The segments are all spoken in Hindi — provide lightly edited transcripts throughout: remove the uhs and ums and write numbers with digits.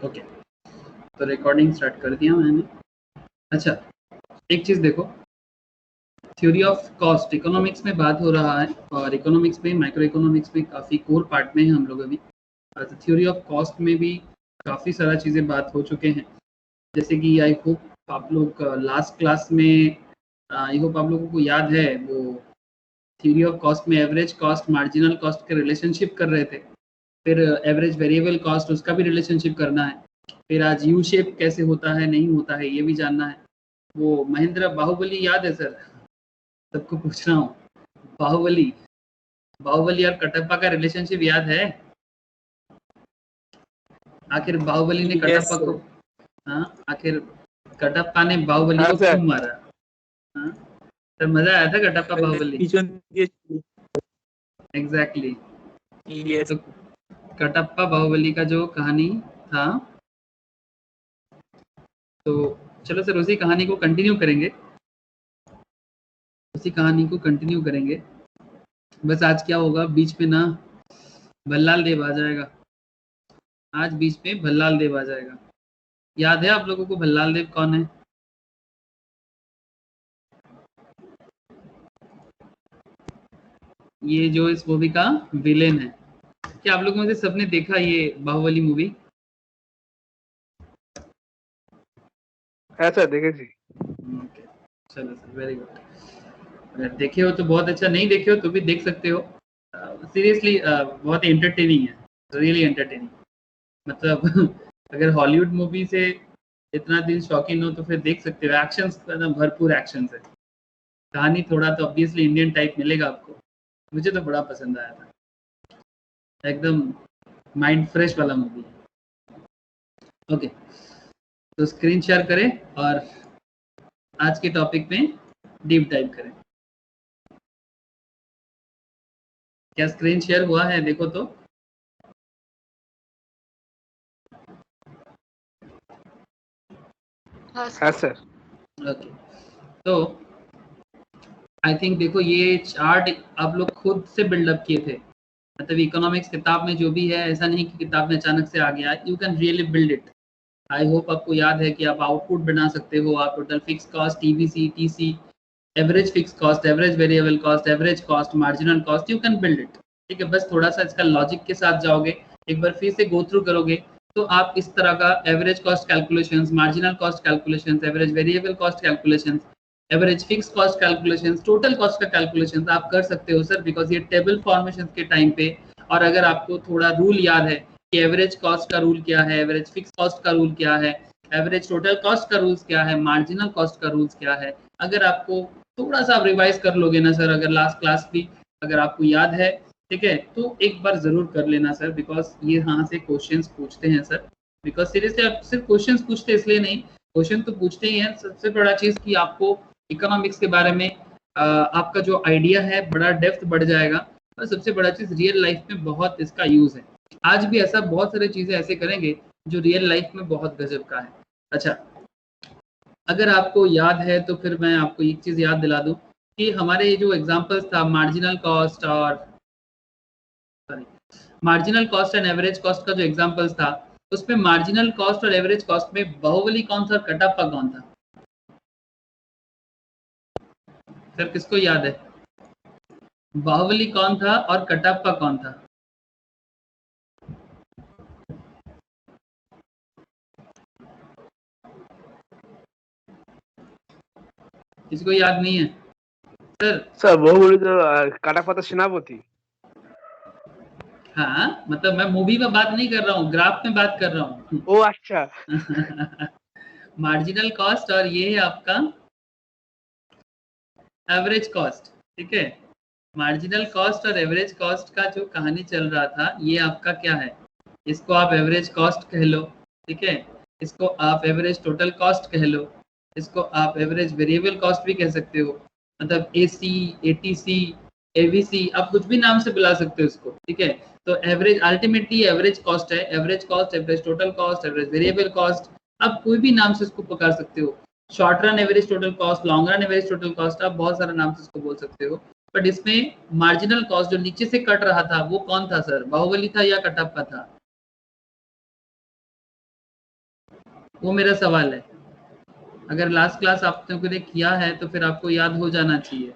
ओके, तो रिकॉर्डिंग स्टार्ट कर दिया मैंने। अच्छा, एक चीज़ देखो, थ्योरी ऑफ कॉस्ट इकोनॉमिक्स में बात हो रहा है, और इकोनॉमिक्स में, माइक्रो इकोनॉमिक्स में काफ़ी कोर पार्ट में है हम लोग अभी। थ्योरी ऑफ कॉस्ट में भी काफ़ी सारा चीज़ें बात हो चुके हैं, जैसे कि आई होप आप लोग लास्ट क्लास में, आई होप आप लोगों को याद है, वो थ्योरी ऑफ कॉस्ट में एवरेज कॉस्ट मार्जिनल कॉस्ट के रिलेशनशिप कर रहे थे। फिर एवरेज वेरिएबल कॉस्ट, उसका भी रिलेशनशिप करना है। फिर आज यू शेप कैसे होता है, नहीं होता है, ये भी जानना है। वो महेंद्र बाहुबली याद है सर? सबको पूछ रहा हूँ, बाहुबली बाहुबली और कटप्पा का रिलेशनशिप याद है? आखिर बाहुबली ने कटप्पा को, हाँ, आखिर कटप्पा ने बाहुबली को क्यों मारा? हाँ सर, मजा आया था कटप्पा बाहुबली। एग्जैक्टली। तो कटप्पा बाहुबली का जो कहानी था, तो चलो सर उसी कहानी को कंटिन्यू करेंगे, उसी कहानी को कंटिन्यू करेंगे। बस आज क्या होगा, बीच में ना भल्लाल देव आ जाएगा। आज बीच में भल्लाल देव आ जाएगा। याद है आप लोगों को भल्लाल देव कौन है? ये जो इस मूवी का विलेन है। क्या आप लोगों में से सबने देखा ये बाहुबली मूवी? है सर, देखे जी। ओके, चलो सर, वेरी गुड। अगर देखे हो तो बहुत अच्छा, नहीं देखे हो तो भी देख सकते हो। सीरियसली बहुत एंटरटेनिंग है, रियली एंटरटेनिंग। मतलब अगर हॉलीवुड मूवी से इतना दिल शौकीन हो तो फिर देख सकते हो। एक्शंस एकदम भरपूर एक्शंस है। कहानी थोड़ा तो ऑब्वियसली इंडियन टाइप मिलेगा आपको। मुझे तो बड़ा पसंद आया था, एकदम माइंड फ्रेश वाला मूवी है। ओके, तो स्क्रीन शेयर करें और आज के टॉपिक में डीप डाइव करें। क्या स्क्रीन शेयर हुआ है? देखो तो। हाँ सर। ओके, तो आई थिंक देखो, ये चार्ट आप लोग खुद से बिल्डअप किए थे। मतलब इकोनॉमिक्स किताब में जो भी है, ऐसा नहीं कि किताब में अचानक से आ गया। You can really build it. I hope आपको याद है कि आप आउटपुट बना सकते हो। आप total fix cost, TVC, TC, average fix cost, average variable cost, average cost, marginal cost, you can build it. ठीक है, बस थोड़ा सा इसका लॉजिक के साथ जाओगे, एक बार फिर से गो थ्रू करोगे, तो आप इस तरह का average cost calculations, marginal cost calculations, average variable cost calculations, average fix cost calculations, total cost का कैलकुलेशंस आप कर सकते हो सर, बिकॉज ये टेबल फॉर्मेशन के टाइम पे। और अगर आपको थोड़ा रूल याद है कि एवरेज कॉस्ट का रूल क्या है, एवरेज फिक्स कॉस्ट का रूल क्या है, एवरेज टोटल कॉस्ट का रूल्स क्या है, मार्जिनल कॉस्ट का रूल्स क्या है, अगर आपको थोड़ा सा आप रिवाइज कर लोगे ना सर, अगर लास्ट क्लास भी अगर आपको याद है, ठीक है, तो एक बार जरूर कर लेना सर, बिकॉज ये यहाँ से क्वेश्चंस पूछते हैं सर। बिकॉज सीरियसली आप सिर्फ क्वेश्चंस पूछते इसलिए नहीं, क्वेश्चन तो पूछते ही हैं। सबसे बड़ा चीज कि आपको इकोनॉमिक्स के बारे में आपका जो आइडिया है बड़ा डेप्थ बढ़ जाएगा। और सबसे बड़ा चीज, रियल लाइफ में बहुत इसका यूज है। आज भी ऐसा बहुत सारी चीजें ऐसे करेंगे जो रियल लाइफ में बहुत गजब का है। अच्छा, अगर आपको याद है तो फिर मैं आपको एक चीज याद दिला दूं कि हमारे ये जो एग्जांपल्स था, मार्जिनल कॉस्ट और sorry marginal cost and average cost का जो एग्जांपल्स था, उसमें मार्जिनल कॉस्ट और एवरेज कॉस्ट में बाहुबली कौन था और कटप्पा कौन था? सर किसको याद है? बाहुबली कौन था और कटप्पा कौन था? किसको याद नहीं है सर? बाहुबली तो कटप्पा तो सेनापति। हाँ, मतलब मैं मूवी में बात नहीं कर रहा हूँ, ग्राफ में बात कर रहा हूँ। ओ अच्छा। मार्जिनल कॉस्ट और ये है आपका एवरेज कॉस्ट। ठीक है, मार्जिनल कॉस्ट और एवरेज कॉस्ट का जो कहानी चल रहा था, ये आपका क्या है, इसको आप एवरेज कॉस्ट कह लो। ठीक है, इसको आप एवरेज टोटल कॉस्ट कह लो, इसको आप एवरेज वेरिएबल कॉस्ट भी कह सकते हो। मतलब एसी, एटीसी, एवीसी, आप कुछ भी नाम से बुला सकते हो इसको। ठीक है, तो एवरेज अल्टीमेटली एवरेज कॉस्ट है। Average cost, average total cost, average variable cost, आप कोई भी नाम से इसको पुकार सकते हो। Short run average total cost, long run average total cost, आप बहुत सारे नाम से इसको बोल सकते हो। बट इसमें मार्जिनल कॉस्ट जो नीचे से कट रहा था वो कौन था सर? बाहुबली था या कटप्पा था? वो मेरा सवाल है। अगर लास्ट क्लास आपने किया है तो फिर आपको याद हो जाना चाहिए।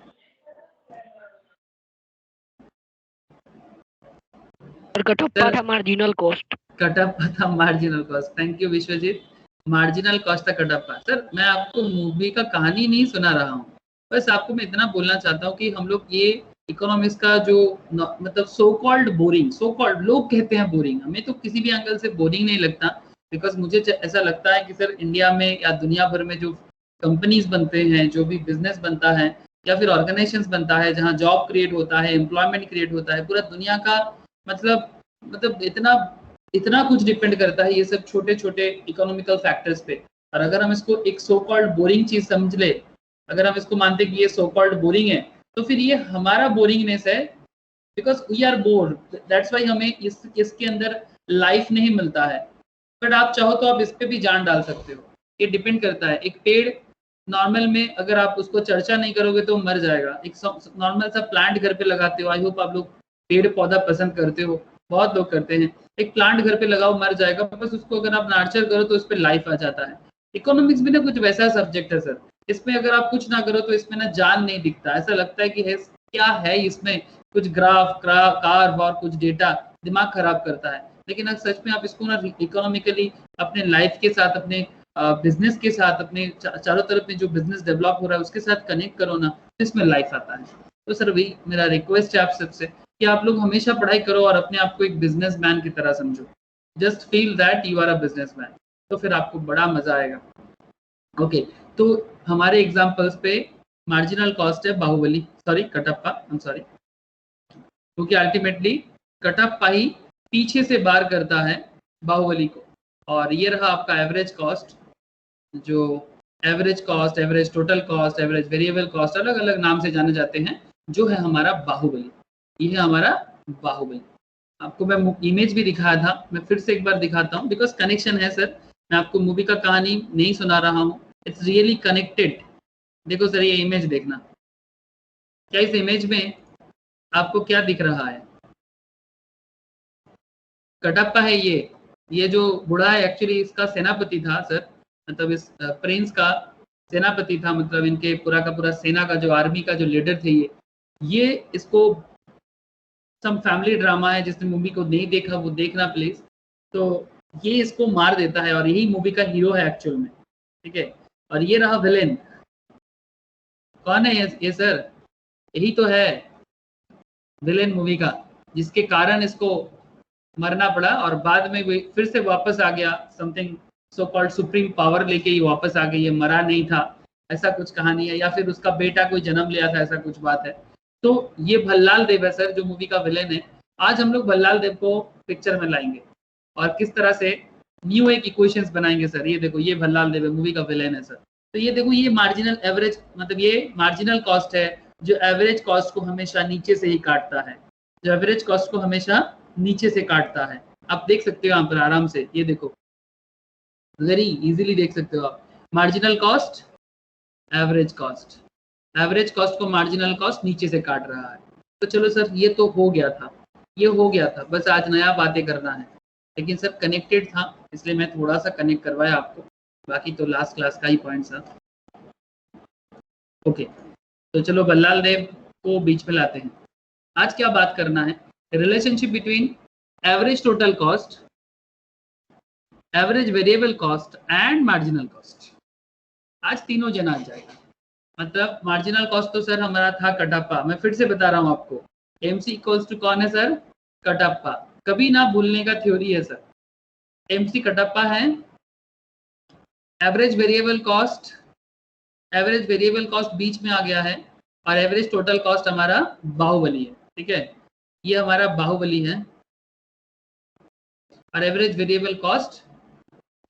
और कटप्पा था मार्जिनल कॉस्ट। कटप्पा था marginal cost. Thank you Vishwajeet. Marginal cost था कटप्पा। सर मैं आपको मूवी का कहानी नहीं सुना रहा हूँ, बस आपको मैं इतना बोलना चाहता हूँ कि हम लोग ये इकोनॉमिक्स का जो मतलब so called boring, so called लोग कहते हैं बोरिंग, हमें तो किसी भी एंगल से बोरिंग नहीं लगता। बिकॉज मुझे ऐसा लगता है कि सर इंडिया में या दुनिया भर में जो कंपनीज बनते हैं, जो भी बिजनेस बनता है या फिर ऑर्गेनाइजेशन बनता है जहाँ जॉब क्रिएट होता है, एम्प्लॉयमेंट क्रिएट होता है, पूरा दुनिया का मतलब इतना इतना कुछ डिपेंड करता है ये सब छोटे छोटे इकोनॉमिकल फैक्टर्स पे। और अगर हम इसको एक सो कॉल्ड बोरिंग चीज समझ ले, अगर हम इसको मानते कि ये सो कॉल्ड बोरिंग है, तो फिर ये हमारा बोरिंगनेस है, because we are bored, that's why हमें इसके अंदर लाइफ नहीं मिलता है। बट आप चाहो तो आप इस पे भी जान डाल सकते हो। ये डिपेंड करता है। एक पेड़ नॉर्मल में अगर आप उसको चर्चा नहीं करोगे तो मर जाएगा। एक नॉर्मल सा प्लांट घर पे लगाते हो, आई होप आप लोग पेड़ पौधा पसंद करते हो, बहुत लोग करते हैं। एक प्लांट घर पे लगाओ, मर जाएगा, बस उसको अगर आप नर्चर करो तो उस पर लाइफ आ जाता है। इकोनॉमिक्स भी ना कुछ वैसा सब्जेक्ट है सर। इसमें अगर आप कुछ ना करो तो इसमें ना जान नहीं दिखता, ऐसा लगता है कि क्या है इसमें, कुछ ग्राफ कार्व और कुछ डेटा, दिमाग खराब करता है। लेकिन अगर सच में आप इसको ना इकोनॉमिकली अपने लाइफ के साथ, अपने बिजनेस के साथ, अपने चारों तरफ में जो बिजनेस डेवलप हो रहा है उसके साथ कनेक्ट करो ना, तो इसमें लाइफ आता है। तो सर वही मेरा रिक्वेस्ट है आप सबसे कि आप लोग हमेशा पढ़ाई करो और अपने आप को एक बिजनेसमैन की तरह समझो। Just feel that you are a businessman, तो फिर आपको बड़ा मजा आएगा। ओके, तो हमारे एग्जांपल्स पे मार्जिनल कॉस्ट है Baahubali, sorry Kattappa, I am sorry, क्योंकि अल्टीमेटली कटप्पा ही पीछे से बार करता है बाहुबली को। और ये रहा आपका एवरेज कॉस्ट, जो average cost, average total cost, average variable cost, अलग अलग नाम से जाने जाते हैं, जो है हमारा बाहुबली। ये है हमारा बाहुबली। आपको मैं इमेज भी दिखाया था, मैं फिर से एक बार दिखाता हूँ, बिकॉज कनेक्शन है सर। मैं आपको मूवी का कहानी नहीं सुना रहा हूँ, इट्स रियली कनेक्टेड। देखो सर ये इमेज देखना, क्या इस इमेज में आपको क्या दिख रहा है? कटप्पा है ये जो बूढ़ा है एक्चुअली इसका सेनापति था सर, मतलब इस प्रिंस का सेनापति था, मतलब इनके पूरा का पूरा सेना का जो आर्मी का जो लीडर थे ये इसको सम फैमिली ड्रामा है, जिसने मूवी को नहीं देखा वो देखना प्लीज। तो ये इसको मार देता है और यही मूवी का हीरो है एक्चुअल में, ठीक है। और ये रहा विलेन, कौन है ये सर? यही तो है विलेन मूवी का, जिसके कारण इसको मरना पड़ा और बाद में फिर से वापस आ गया, something so called supreme power लेके ही वापस आ गई, ये मरा नहीं था, ऐसा कुछ कहानी है। या फिर उसका बेटा कोई जन्म लिया था, ऐसा कुछ बात है। तो ये भल्लाल देव है सर, जो मूवी का विलेन है। आज हम लोग भल्लाल देव को पिक्चर में लाएंगे और किस तरह से न्यू एक इक्वेशंस बनाएंगे सर। ये देखो ये भल्लाल देव है, मूवी का विलेन है सर। तो ये देखो ये मार्जिनल एवरेज, मतलब ये मार्जिनल कॉस्ट है जो एवरेज कॉस्ट को हमेशा नीचे से ही काटता है, जो एवरेज कॉस्ट को हमेशा नीचे से काटता है। आप देख सकते हो यहाँ पर आराम से, ये देखो वेरी इजीली देख सकते हो आप, marginal cost, average cost, average cost को मार्जिनल कॉस्ट नीचे से काट रहा है। तो चलो सर ये तो हो गया था, ये हो गया था, बस आज नया बातें करना है। लेकिन सर कनेक्टेड था इसलिए मैं थोड़ा सा कनेक्ट करवाया आपको, बाकी तो लास्ट क्लास का ही पॉइंट था। ओके, तो चलो भल्लाल देव को बीच में लाते हैं। आज क्या बात करना है? Relationship between average total cost, average variable cost and marginal cost. आज तीनों जना आ जाएगा। मतलब मार्जिनल कॉस्ट तो सर हमारा था कटप्पा, मैं फिर से बता रहा हूँ आपको, एमसी इक्वल्स टू कौन है सर? कटप्पा। कभी ना भूलने का थ्योरी है सर, एमसी कटप्पा है। Average variable cost, average variable cost बीच में आ गया है और एवरेज टोटल कॉस्ट हमारा बाहुबली है, ठीक है। ये हमारा बाहुबली है और एवरेज वेरिएबल कॉस्ट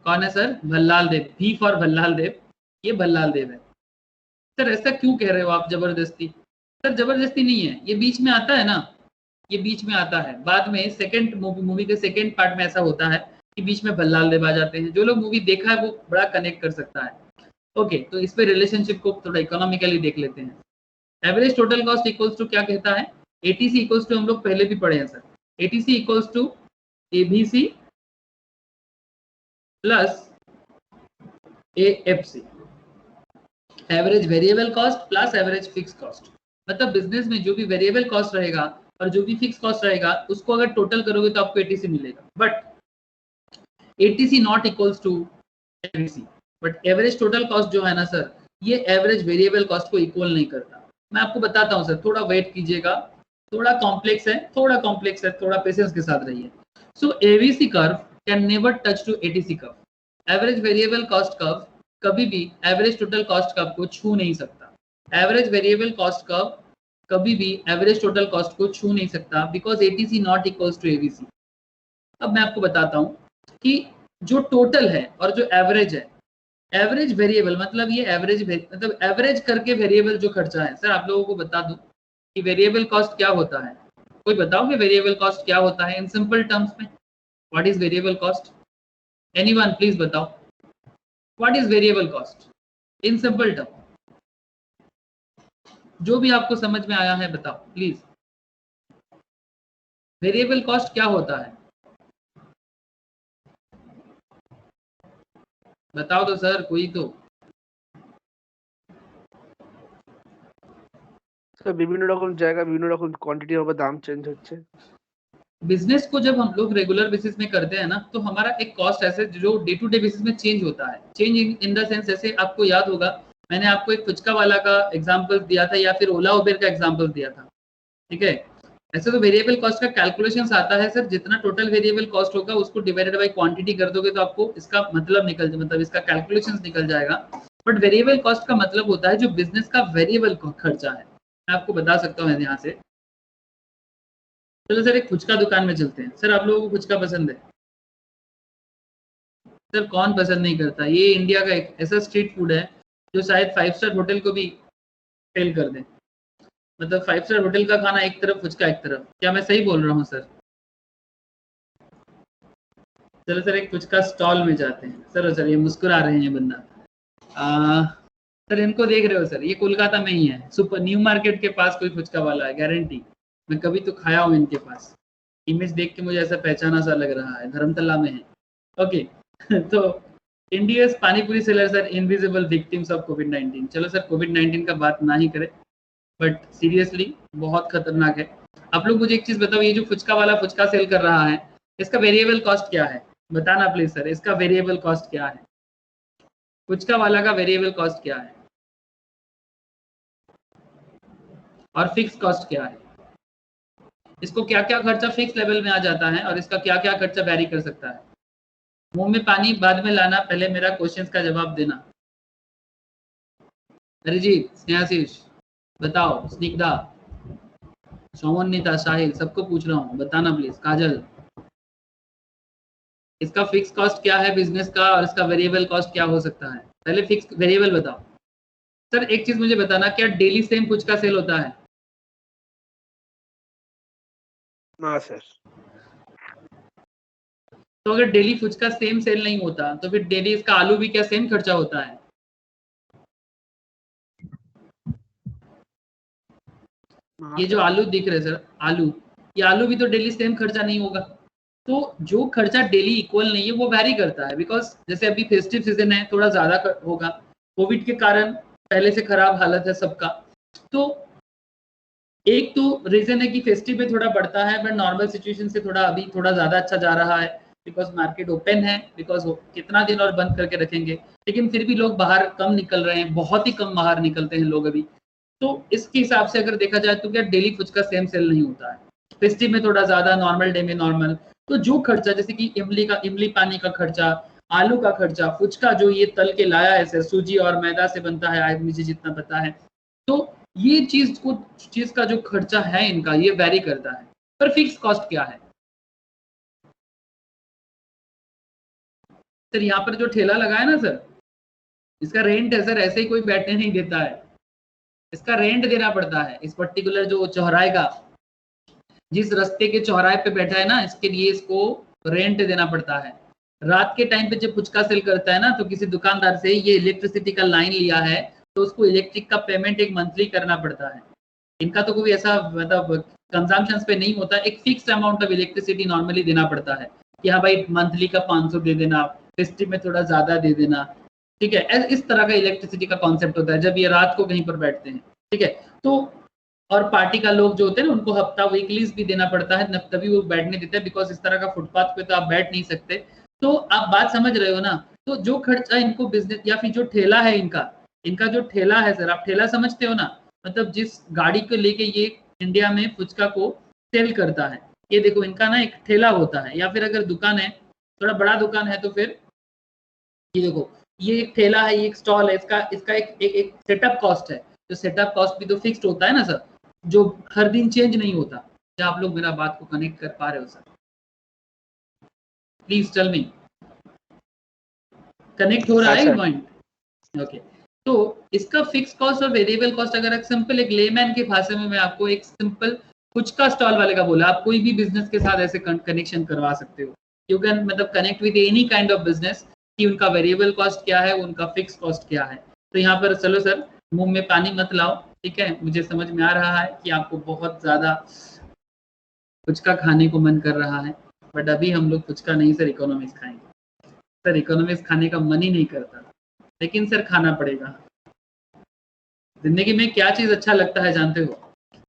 कौन है सर? भल्लाल देव, भी फॉर भल्लाल देव, ये भल्लाल देव है। सर ऐसा क्यों कह रहे हो आप जबरदस्ती? सर जबरदस्ती नहीं है, ये बीच में आता है ना, ये बीच में आता है। बाद में सेकंड मूवी के सेकंड पार्ट में ऐसा होता है कि बीच में भल्लाल देव आ जाते हैं। जो लोग मूवी देखा है वो बड़ा कनेक्ट कर सकता है। ओके, तो इस पे रिलेशनशिप को थोड़ा इकोनॉमिकली देख लेते हैं। Average total cost equals to क्या कहता है? एटीसी इक्वल्स टू, हम लोग पहले भी पढ़े हैं sir, ATC equals to ABC plus AFC, average variable cost plus average fix cost. मतलब बिजनेस में जो भी वेरिएबल कॉस्ट रहेगा और जो भी फिक्स कॉस्ट रहेगा उसको अगर टोटल करोगे तो आपको ATC मिलेगा, but ATC not equals to average, but average total cost जो है ना सर, ये एवरेज वेरिएबल कॉस्ट को इक्वल नहीं करता। मैं आपको बताता हूँ सर, थोड़ा वेट कीजिएगा, थोड़ा कॉम्प्लेक्स है, थोड़ा पेशेंस के साथ रहिए। So ABC curve can never touch to ATC curve. Average variable cost curve कभी भी एवरेज टोटल कॉस्ट कर्व को छू नहीं सकता। एवरेज वेरिएबल कॉस्ट कर्व कभी भी एवरेज टोटल कॉस्ट को छू नहीं सकता, because ATC not equals to ABC। अब मैं आपको बताता हूँ कि जो टोटल है और जो एवरेज है, एवरेज वेरिएबल मतलब ये एवरेज मतलब एवरेज करके वेरिएबल जो खर्चा है। सर आप लोगों को बता दूं कि वेरिएबल कॉस्ट क्या होता है, कोई बताओ कि वेरिएबल कॉस्ट क्या होता है इन सिंपल टर्म्स में? What is variable cost? Anyone please बताओ, what is variable cost in simple term? जो भी आपको समझ में आया है बताओ प्लीज। वेरिएबल कॉस्ट क्या होता है बताओ तो सर, कोई तो। স্যার বিভিন্ন রকম জায়গা বিভিন্ন রকম কোয়ান্টিটি হবে, দাম চেঞ্জ হচ্ছে। बिजनेस को जब हम लोग रेगुलर बेसिस में करते हैं ना, तो हमारा एक कॉस्ट ऐसे जो डे टू डे बेसिस में चेंज होता है। चेंज इन द सेंस, जैसे आपको याद होगा मैंने आपको एक फुचका वाला का एग्जांपल दिया था या फिर ओला उबेर का एग्जांपल दिया था, ठीक है। ऐसे तो वेरिएबल कॉस्ट का कैलकुलेशन आता है सर, जितना टोटल वेरिएबल कॉस्ट होगा उसको डिवाइडेड बाय क्वांटिटी कर दोगे तो आपको इसका मतलब मतलब इसका कैलकुलेशन निकल जाएगा। बट वेरिएबल कॉस्ट का मतलब होता है जो बिजनेस का वेरिएबल खर्चा है। मैं आपको बता सकता हूँ यहाँ से। चलो सर एक फुचका दुकान में चलते हैं। सर आप लोगों को फुचका पसंद है? सर कौन पसंद नहीं करता? ये इंडिया का एक ऐसा स्ट्रीट फूड है जो शायद 5 स्टार होटल को भी फेल कर दे। मतलब 5 स्टार होटल का खाना एक तरफ, फुचका एक तरफ। क्या मैं सही बोल रहा हूँ सर? चलो सर एक फुचका स्टॉल में जाते हैं। सर ये मुस्कुरा रहे हैं बंदा। सर इनको देख रहे हो सर, ये कोलकाता में ही है, सुपर न्यू मार्केट के पास कोई फुचका वाला है, गारंटी। मैं कभी तो खाया हूँ इनके पास, इमेज देख के मुझे ऐसा पहचाना सा लग रहा है, धर्मतला में है। ओके तो India's panipuri sellers are invisible victims of कोविड-19। चलो सर कोविड-19 का बात ना ही करें, बट सीरियसली बहुत खतरनाक है। आप लोग मुझे एक चीज बताओ, ये जो फुचका वाला फुचका सेल कर रहा है, इसका वेरिएबल कॉस्ट क्या है? बताना प्लीज सर, इसका वेरिएबल कॉस्ट क्या है? फुचका वाला का वेरिएबल कॉस्ट क्या है और फिक्स कॉस्ट क्या है? इसको क्या क्या खर्चा फिक्स लेवल में आ जाता है और इसका क्या क्या खर्चा वैरी कर सकता है? मुंह में पानी बाद में लाना, पहले मेरा क्वेश्चंस का जवाब देना। अरिजीत, स्नेहाशीष बताओ, स्निग्धा, सौमनिता, साहिल, सबको पूछ रहा हूँ, बताना प्लीज। काजल, इसका फिक्स कॉस्ट क्या है बिजनेस का और इसका वेरिएबल कॉस्ट क्या हो सकता है? पहले फिक्स वेरिएबल बताओ। सर एक चीज मुझे बताना, क्या डेली सेम फुचका सेल होता है? ना सर। तो अगर डेली फुचका सेम सेल नहीं होता तो फिर डेली इसका आलू भी क्या सेम खर्चा होता है? ये जो आलू दिख रहे सर, आलू, ये आलू भी तो डेली सेम खर्चा नहीं होगा। तो जो खर्चा डेली इक्वल नहीं है वो वैरी करता है, बिकॉज जैसे अभी फेस्टिव सीजन है, थोड़ा ज्यादा होगा, कोविड के कारण पहले से खराब हालत है सबका। तो एक तो रीजन है कि फेस्टिव में थोड़ा बढ़ता है, बट नॉर्मल सिचुएशन से थोड़ा अभी थोड़ा ज्यादा अच्छा जा रहा है, बिकॉज मार्केट ओपन है, बिकॉज कितना दिन और बंद करके रखेंगे, लेकिन फिर भी लोग बाहर कम निकल रहे हैं, बहुत ही कम बाहर निकलते हैं लोग अभी। तो इसके हिसाब से अगर देखा जाए तो क्या डेली फुचका सेम सेल नहीं होता है, फेस्टिव में थोड़ा ज्यादा, नॉर्मल डे में नॉर्मल। तो जो खर्चा जैसे कि इमली पानी का खर्चा, आलू का खर्चा, फुचका जो ये तल के लाया है सर, सूजी और मैदा से बनता है, मुझे जितना पता है, तो ये चीज का जो खर्चा है इनका, ये वैरी करता है। पर फिक्स कॉस्ट क्या है? सर यहाँ पर जो ठेला लगा है ना सर, इसका रेंट है सर, ऐसे ही कोई बैठने नहीं देता है, इसका रेंट देना पड़ता है। इस पर्टिकुलर जो चौराहे का, जिस रास्ते के चौराहे पे बैठा है ना, इसके लिए इसको रेंट देना पड़ता है। रात के टाइम पे जब फुचका सेल करता है ना, तो किसी दुकानदार से ये इलेक्ट्रिसिटी का लाइन लिया है, तो उसको इलेक्ट्रिक का पेमेंट एक मंथली करना पड़ता है। इनका तो कोई ऐसा मतलब कंजम्पशन पे नहीं होता, एक fixed amount of electricity normally देना पड़ता है कि हाँ भाई मंथली का 500 दे देना, फेस्टिव में थोड़ा ज्यादा दे देना, ठीक है, इस तरह का इलेक्ट्रिसिटी का कॉन्सेप्ट होता है जब ये रात को कहीं पर बैठते हैं, ठीक है। तो और पार्टी का लोग जो होते हैं ना उनको हफ्ता वीकलीज भी देना पड़ता है, तभी वो बैठने देते हैं, बिकॉज इस तरह का फुटपाथ पे तो आप बैठ नहीं सकते। तो आप बात समझ रहे हो ना। तो जो खर्चा इनको बिजनेस या फिर जो ठेला है इनका जो ठेला है सर, आप ठेला समझते हो ना, मतलब जिस गाड़ी को लेके ये इंडिया में फुचका को सेल करता है, ये देखो इनका ना एक ठेला होता है, या फिर अगर दुकान है थोड़ा बड़ा दुकान है तो फिर ये देखो ये एक ठेला है, ये एक स्टॉल है, इसका एक सेटअप कॉस्ट है। तो सेटअप कॉस्ट भी तो फिक्स्ड होता है ना सर, जो हर दिन चेंज नहीं होता। क्या आप लोग मेरा बात को कनेक्ट कर पा रहे हो sir? Please tell me, connect हो रहा है पॉइंट? ओके। तो इसका फिक्स कॉस्ट और वेरिएबल कॉस्ट अगर एक लेमैन की भाषा में मैं आपको एक सिंपल फुचका स्टॉल वाले का बोला, आप कोई भी बिजनेस के साथ ऐसे कनेक्शन करवा सकते हो। यू कैन मतलब connect with any kind of business कि उनका वेरिएबल कॉस्ट क्या है, उनका फिक्स कॉस्ट क्या है। तो यहाँ पर चलो सर मुंह में पानी मत लाओ, ठीक है, मुझे समझ में आ रहा है कि आपको बहुत ज्यादा फुचका खाने को मन कर रहा है, बट अभी हम लोग फुचका नहीं सर इकोनॉमिक्स खाएंगे। सर इकोनॉमिक्स खाने का मन ही नहीं करता, लेकिन सर खाना पड़ेगा। जिंदगी में क्या चीज अच्छा लगता है जानते हो?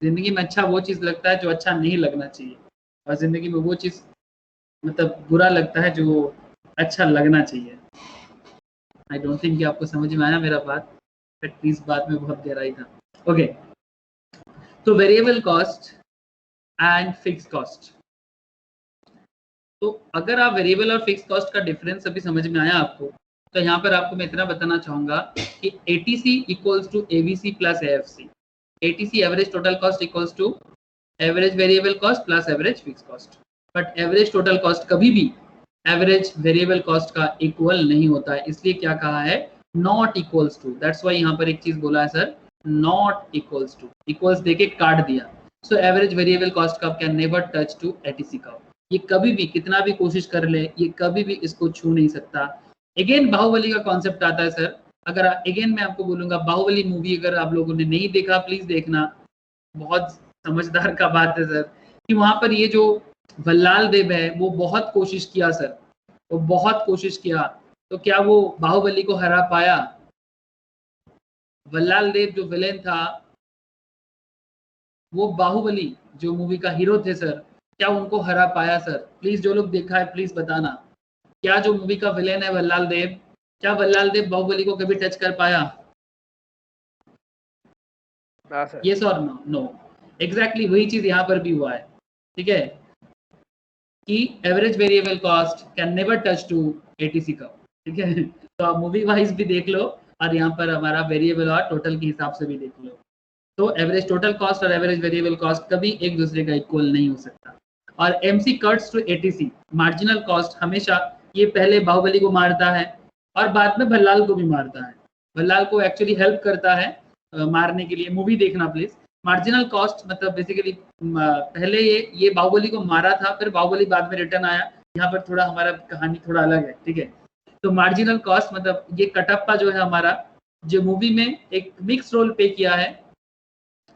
जिंदगी में अच्छा वो चीज लगता है जो अच्छा नहीं लगना चाहिए, और जिंदगी में वो चीज मतलब बुरा लगता है जो अच्छा लगना चाहिए। आई डोंट थिंक कि आपको समझ में आया मेरा बात, बट इस बात में बहुत गहराई था। ओके, तो variable cost and fix cost. तो अगर आप वेरिएबल और फिक्स कॉस्ट का डिफरेंस अभी समझ में आया आपको, तो यहाँ पर आपको मैं इतना बताना चाहूंगा कि ATC equals to ABC plus AFC। ATC average total cost equals to average variable cost plus average fix cost. But average total cost कभी भी एवरेज वेरिएबल कॉस्ट का इक्वल नहीं होता है, इसलिए क्या कहा है, not equals to. That's why यहाँ पर एक चीज बोला है sir, not equals to, equals देके काट दिया। सो एवरेज वेरिएबल कॉस्ट का can never touch to ATC का। ये कभी भी कितना भी कोशिश कर ले, ये कभी भी इसको छू नहीं सकता। अगेन बाहुबली का कॉन्सेप्ट आता है सर। अगर अगेन मैं आपको बोलूंगा बाहुबली मूवी अगर आप लोगों ने नहीं देखा प्लीज देखना, बहुत समझदार का बात है सर, कि वहां पर ये जो भल्लाल देव है वो बहुत कोशिश किया सर, वो बहुत कोशिश किया, तो क्या वो बाहुबली को हरा पाया? भल्लाल देव जो विलेन था, वो बाहुबली जो मूवी का हीरो थे सर, क्या उनको हरा पाया सर? प्लीज जो लोग देखा है प्लीज बताना, क्या जो मूवी का विलेन है भल्लाल देव, क्या भल्लाल देव बाहुबली को कभी टच कर पाया? यस और नो? नो। एग्जैक्टली वही चीज यहाँ पर भी हुआ है, ठीक है, कि average variable cost can never touch to ATC का, ठीक है। तो आप मूवी वाइज भी देख लो और यहाँ पर हमारा वेरिएबल और टोटल के हिसाब से भी देख लो। तो एवरेज टोटल कॉस्ट और एवरेज वेरिएबल कॉस्ट कभी एक दूसरे का इक्वल नहीं हो सकता। और MC cuts to ATC, marginal cost हमेशा ये पहले बाहुबली को मारता है और बाद में भल्लाल को भी मारता है। भल्लाल को एक्चुअली हेल्प करता है मारने के लिए, मूवी देखना प्लीज। मार्जिनल कॉस्ट मतलब बेसिकली पहले ये बाहुबली को मारा था, फिर बाहुबली बाद में रिटर्न आया। यहाँ पर थोड़ा हमारा कहानी थोड़ा अलग है, ठीक है। तो मार्जिनल कॉस्ट मतलब ये कटप्पा जो है हमारा, जो मूवी में एक मिक्स रोल प्ले किया है,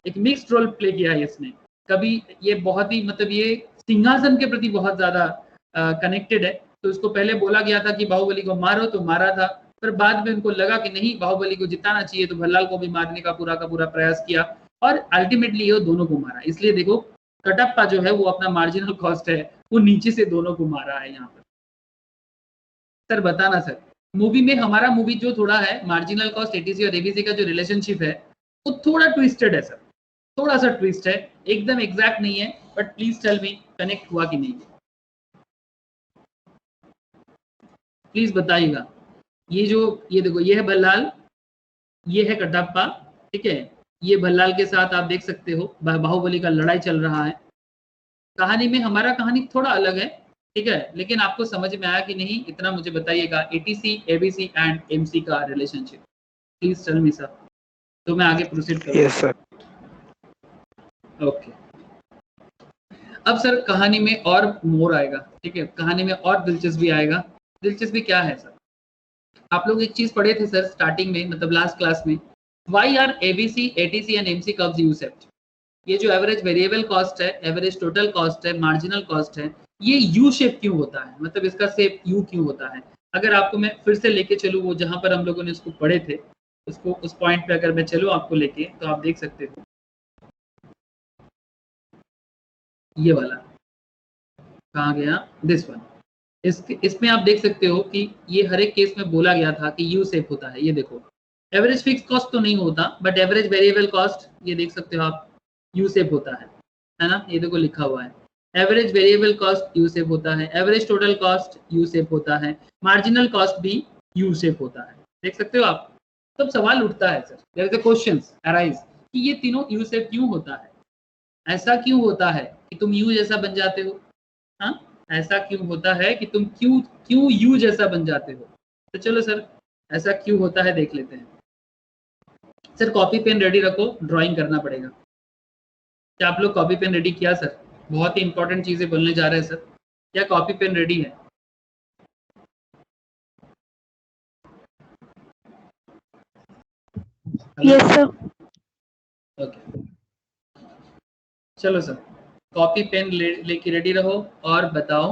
एक मिक्स्ड रोल प्ले किया है इसने। कभी ये बहुत ही मतलब ये सिंहासन के प्रति बहुत ज्यादा कनेक्टेड है, तो उसको पहले बोला गया था कि बाहुबली को मारो, तो मारा था, पर बाद में उनको लगा कि नहीं बाहुबली को जिताना चाहिए, तो भल्लाल को भी मारने का पूरा प्रयास किया और अल्टीमेटली ये दोनों को मारा। इसलिए देखो कटप्पा जो है वो अपना मार्जिनल कॉस्ट है, वो नीचे से दोनों को मारा है यहाँ पर। सर बताना सर, मूवी में हमारा मूवी जो थोड़ा है मार्जिनल कॉस्ट ATC और ABC का जो रिलेशनशिप है वो थोड़ा ट्विस्टेड है सर, थोड़ा सा ट्विस्ट है, एकदम एग्जैक्ट नहीं है, but please tell me connect हुआ कि नहीं, प्लीज बताइएगा। ये देखो ये है भल्लाल, ये है कटप्पा, ठीक है। ये भल्लाल के साथ आप देख सकते हो बाहुबली का लड़ाई चल रहा है। कहानी में हमारा कहानी थोड़ा अलग है, ठीक है, लेकिन आपको समझ में आया कि नहीं इतना मुझे बताइएगा। ATC ABC एंड MC का relationship please tell me sir, तो मैं आगे प्रोसीड करूँ। Yes sir. ओके, अब सर कहानी में और मोर आएगा, ठीक है, कहानी में और दिलचस्पी आएगा। दिलचस्पी क्या है सर? आप लोग एक चीज पढ़े थे सर स्टार्टिंग में, मतलब लास्ट क्लास में, why are ABC ATC and MC curves U shaped. ये जो एवरेज वेरिएबल कॉस्ट है, एवरेज टोटल कॉस्ट है, मार्जिनल कॉस्ट है, ये यू शेप क्यों होता है, मतलब इसका शेप यू क्यों होता है? अगर आपको मैं फिर से लेके चलूँ वो जहाँ पर हम लोगों ने उसको पढ़े थे, उसको उस पॉइंट पे अगर मैं चलूँ आपको लेके, तो आप देख सकते हो ये वाला कहाँ गया, दिस वन। इसमें आप देख सकते हो कि ये हर एक केस में बोला गया था कि यू सेफ होता है। ये देखो एवरेज फिक्स कॉस्ट तो नहीं होता, बट एवरेज वेरिएबल कॉस्ट ये देख सकते हो आप, यू सेफ होता है ना, ये देखो लिखा हुआ है average variable cost you safe होता है, average total cost you safe होता है, मार्जिनल कॉस्ट भी यू सेफ होता है, देख सकते हो आप। तब सवाल उठता है sir, there is a questions arise कि ये तीनों यू सेफ क्यों होता है, ऐसा क्यों होता है कि तुम यू जैसा बन जाते हो, हाँ ऐसा क्यों होता है कि तुम क्यों क्यों यू जैसा बन जाते हो। तो चलो सर ऐसा क्यों होता है देख लेते हैं। सर कॉपी पेन रेडी रखो, ड्राइंग करना पड़ेगा। क्या आप लोग कॉपी पेन रेडी किया सर? बहुत ही इंपॉर्टेंट चीजें बोलने जा रहे हैं सर, क्या कॉपी पेन रेडी है? Yes sir. ओके चलो सर कॉपी पेन लेके रेडी रहो और बताओ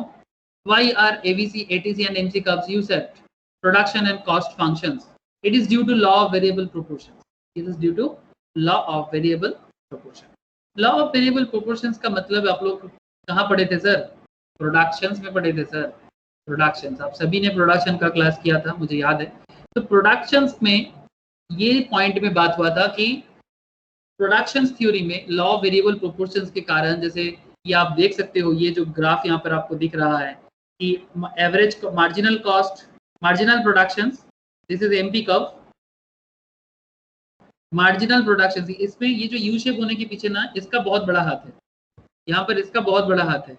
why are ABC, ATC and MC curves used at production and cost functions? It is due to law of variable proportions. It is due to law of variable proportion. Law of variable proportions का मतलब आप लोग कहाँ पढ़े थे सर? प्रोडक्शंस में पढ़े थे सर। प्रोडक्शंस आप सभी ने प्रोडक्शन का क्लास किया था, मुझे याद है। तो प्रोडक्शंस में ये पॉइंट में बात हुआ था कि प्रोडक्शन थ्योरी में लॉ ऑफ वेरिएबल प्रोपोर्शंस के कारण, जैसे ये आप देख सकते हो, ये जो ग्राफ यहाँ पर आपको दिख रहा है कि average marginal cost, marginal productions, this is MP curve, marginal productions, इसमें ये जो यू शेप होने के पीछे ना इसका बहुत बड़ा हाथ है, यहाँ पर इसका बहुत बड़ा हाथ है,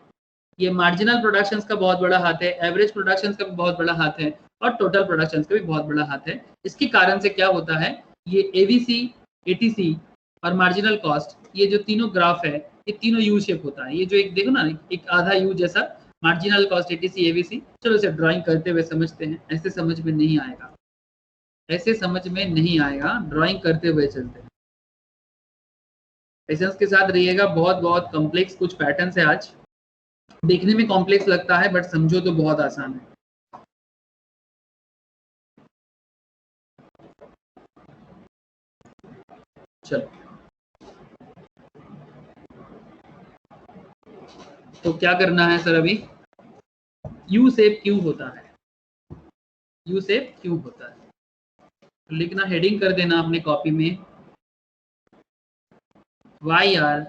ये मार्जिनल प्रोडक्शंस का बहुत बड़ा हाथ है, एवरेज प्रोडक्शंस का भी बहुत बड़ा हाथ है और टोटल प्रोडक्शंस का भी बहुत बड़ा हाथ है। इसके कारण से क्या होता है, ये एबीसी, एटीसी और मार्जिनल कॉस्ट, ये जो तीनों ग्राफ है ये तीनों यू शेप होता है। ये जो एक देखो ना, एक आधा यू जैसा, मार्जिनल कॉस्ट, एटीसी, एबीसी। चलो इसे ड्राइंग करते हुए समझते हैं, ऐसे समझ में नहीं आएगा, ऐसे समझ में नहीं आएगा, ड्राइंग करते हुए चलते हैं। पेशेंस के साथ रहिएगा, बहुत बहुत कॉम्प्लेक्स कुछ पैटर्न्स है आज, देखने में कॉम्प्लेक्स लगता है बट समझो तो बहुत आसान है। चलो तो क्या करना है सर, अभी यू शेप क्यों होता है, यू शेप क्यों होता है, तो लिखना, हेडिंग कर देना अपने कॉपी में, why are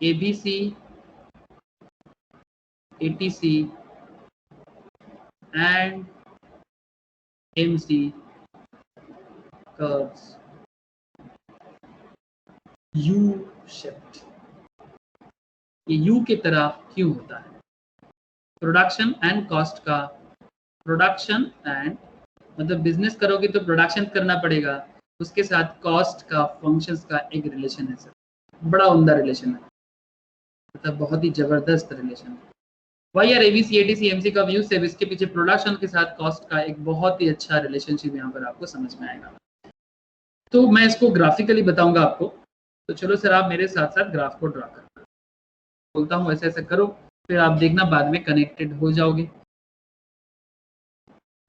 ABC, ATC and MC curves U shaped, ये यू की तरह क्यों होता है। प्रोडक्शन एंड कॉस्ट का, प्रोडक्शन एंड मतलब बिजनेस करोगे तो प्रोडक्शन करना पड़ेगा, उसके साथ कॉस्ट का, फंक्शंस का एक रिलेशन है सर, बड़ा उम्दा रिलेशन है, मतलब बहुत ही जबरदस्त रिलेशन है। Why are ABC, ATC, MC का व्यू से इसके पीछे प्रोडक्शन के साथ कॉस्ट का एक बहुत ही अच्छा रिलेशनशिप यहाँ पर आपको समझ में आएगा। तो मैं इसको ग्राफिकली बताऊंगा आपको, तो चलो सर आप मेरे साथ साथ ग्राफ को ड्रा करना, बोलता हूँ ऐसे ऐसे करो, फिर आप देखना बाद में कनेक्टेड हो जाओगे।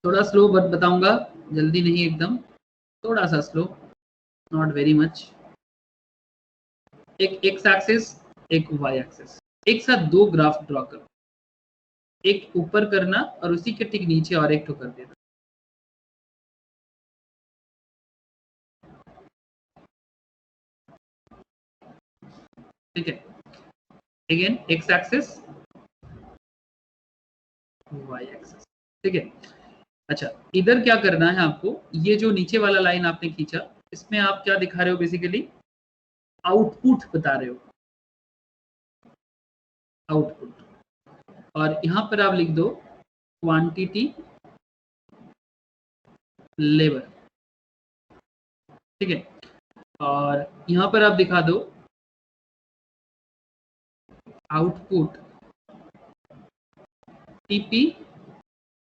थोड़ा स्लो बताऊंगा, जल्दी नहीं एकदम, थोड़ा सा स्लो, नॉट वेरी मच। एक एक्स एक्सिस, एक वाई एक्सिस, एक साथ दो ग्राफ ड्रॉ करो, एक ऊपर करना और उसी के ठीक नीचे और एक तो कर देना। ठीक है, again X axis, Y axis, ठीक है। अच्छा इधर क्या करना है आपको, ये जो नीचे वाला लाइन आपने खींचा, इसमें आप क्या दिखा रहे हो, बेसिकली आउटपुट बता रहे हो, आउटपुट, और यहां पर आप लिख दो क्वांटिटी लेबर, ठीक है, और यहां पर आप दिखा दो output TP,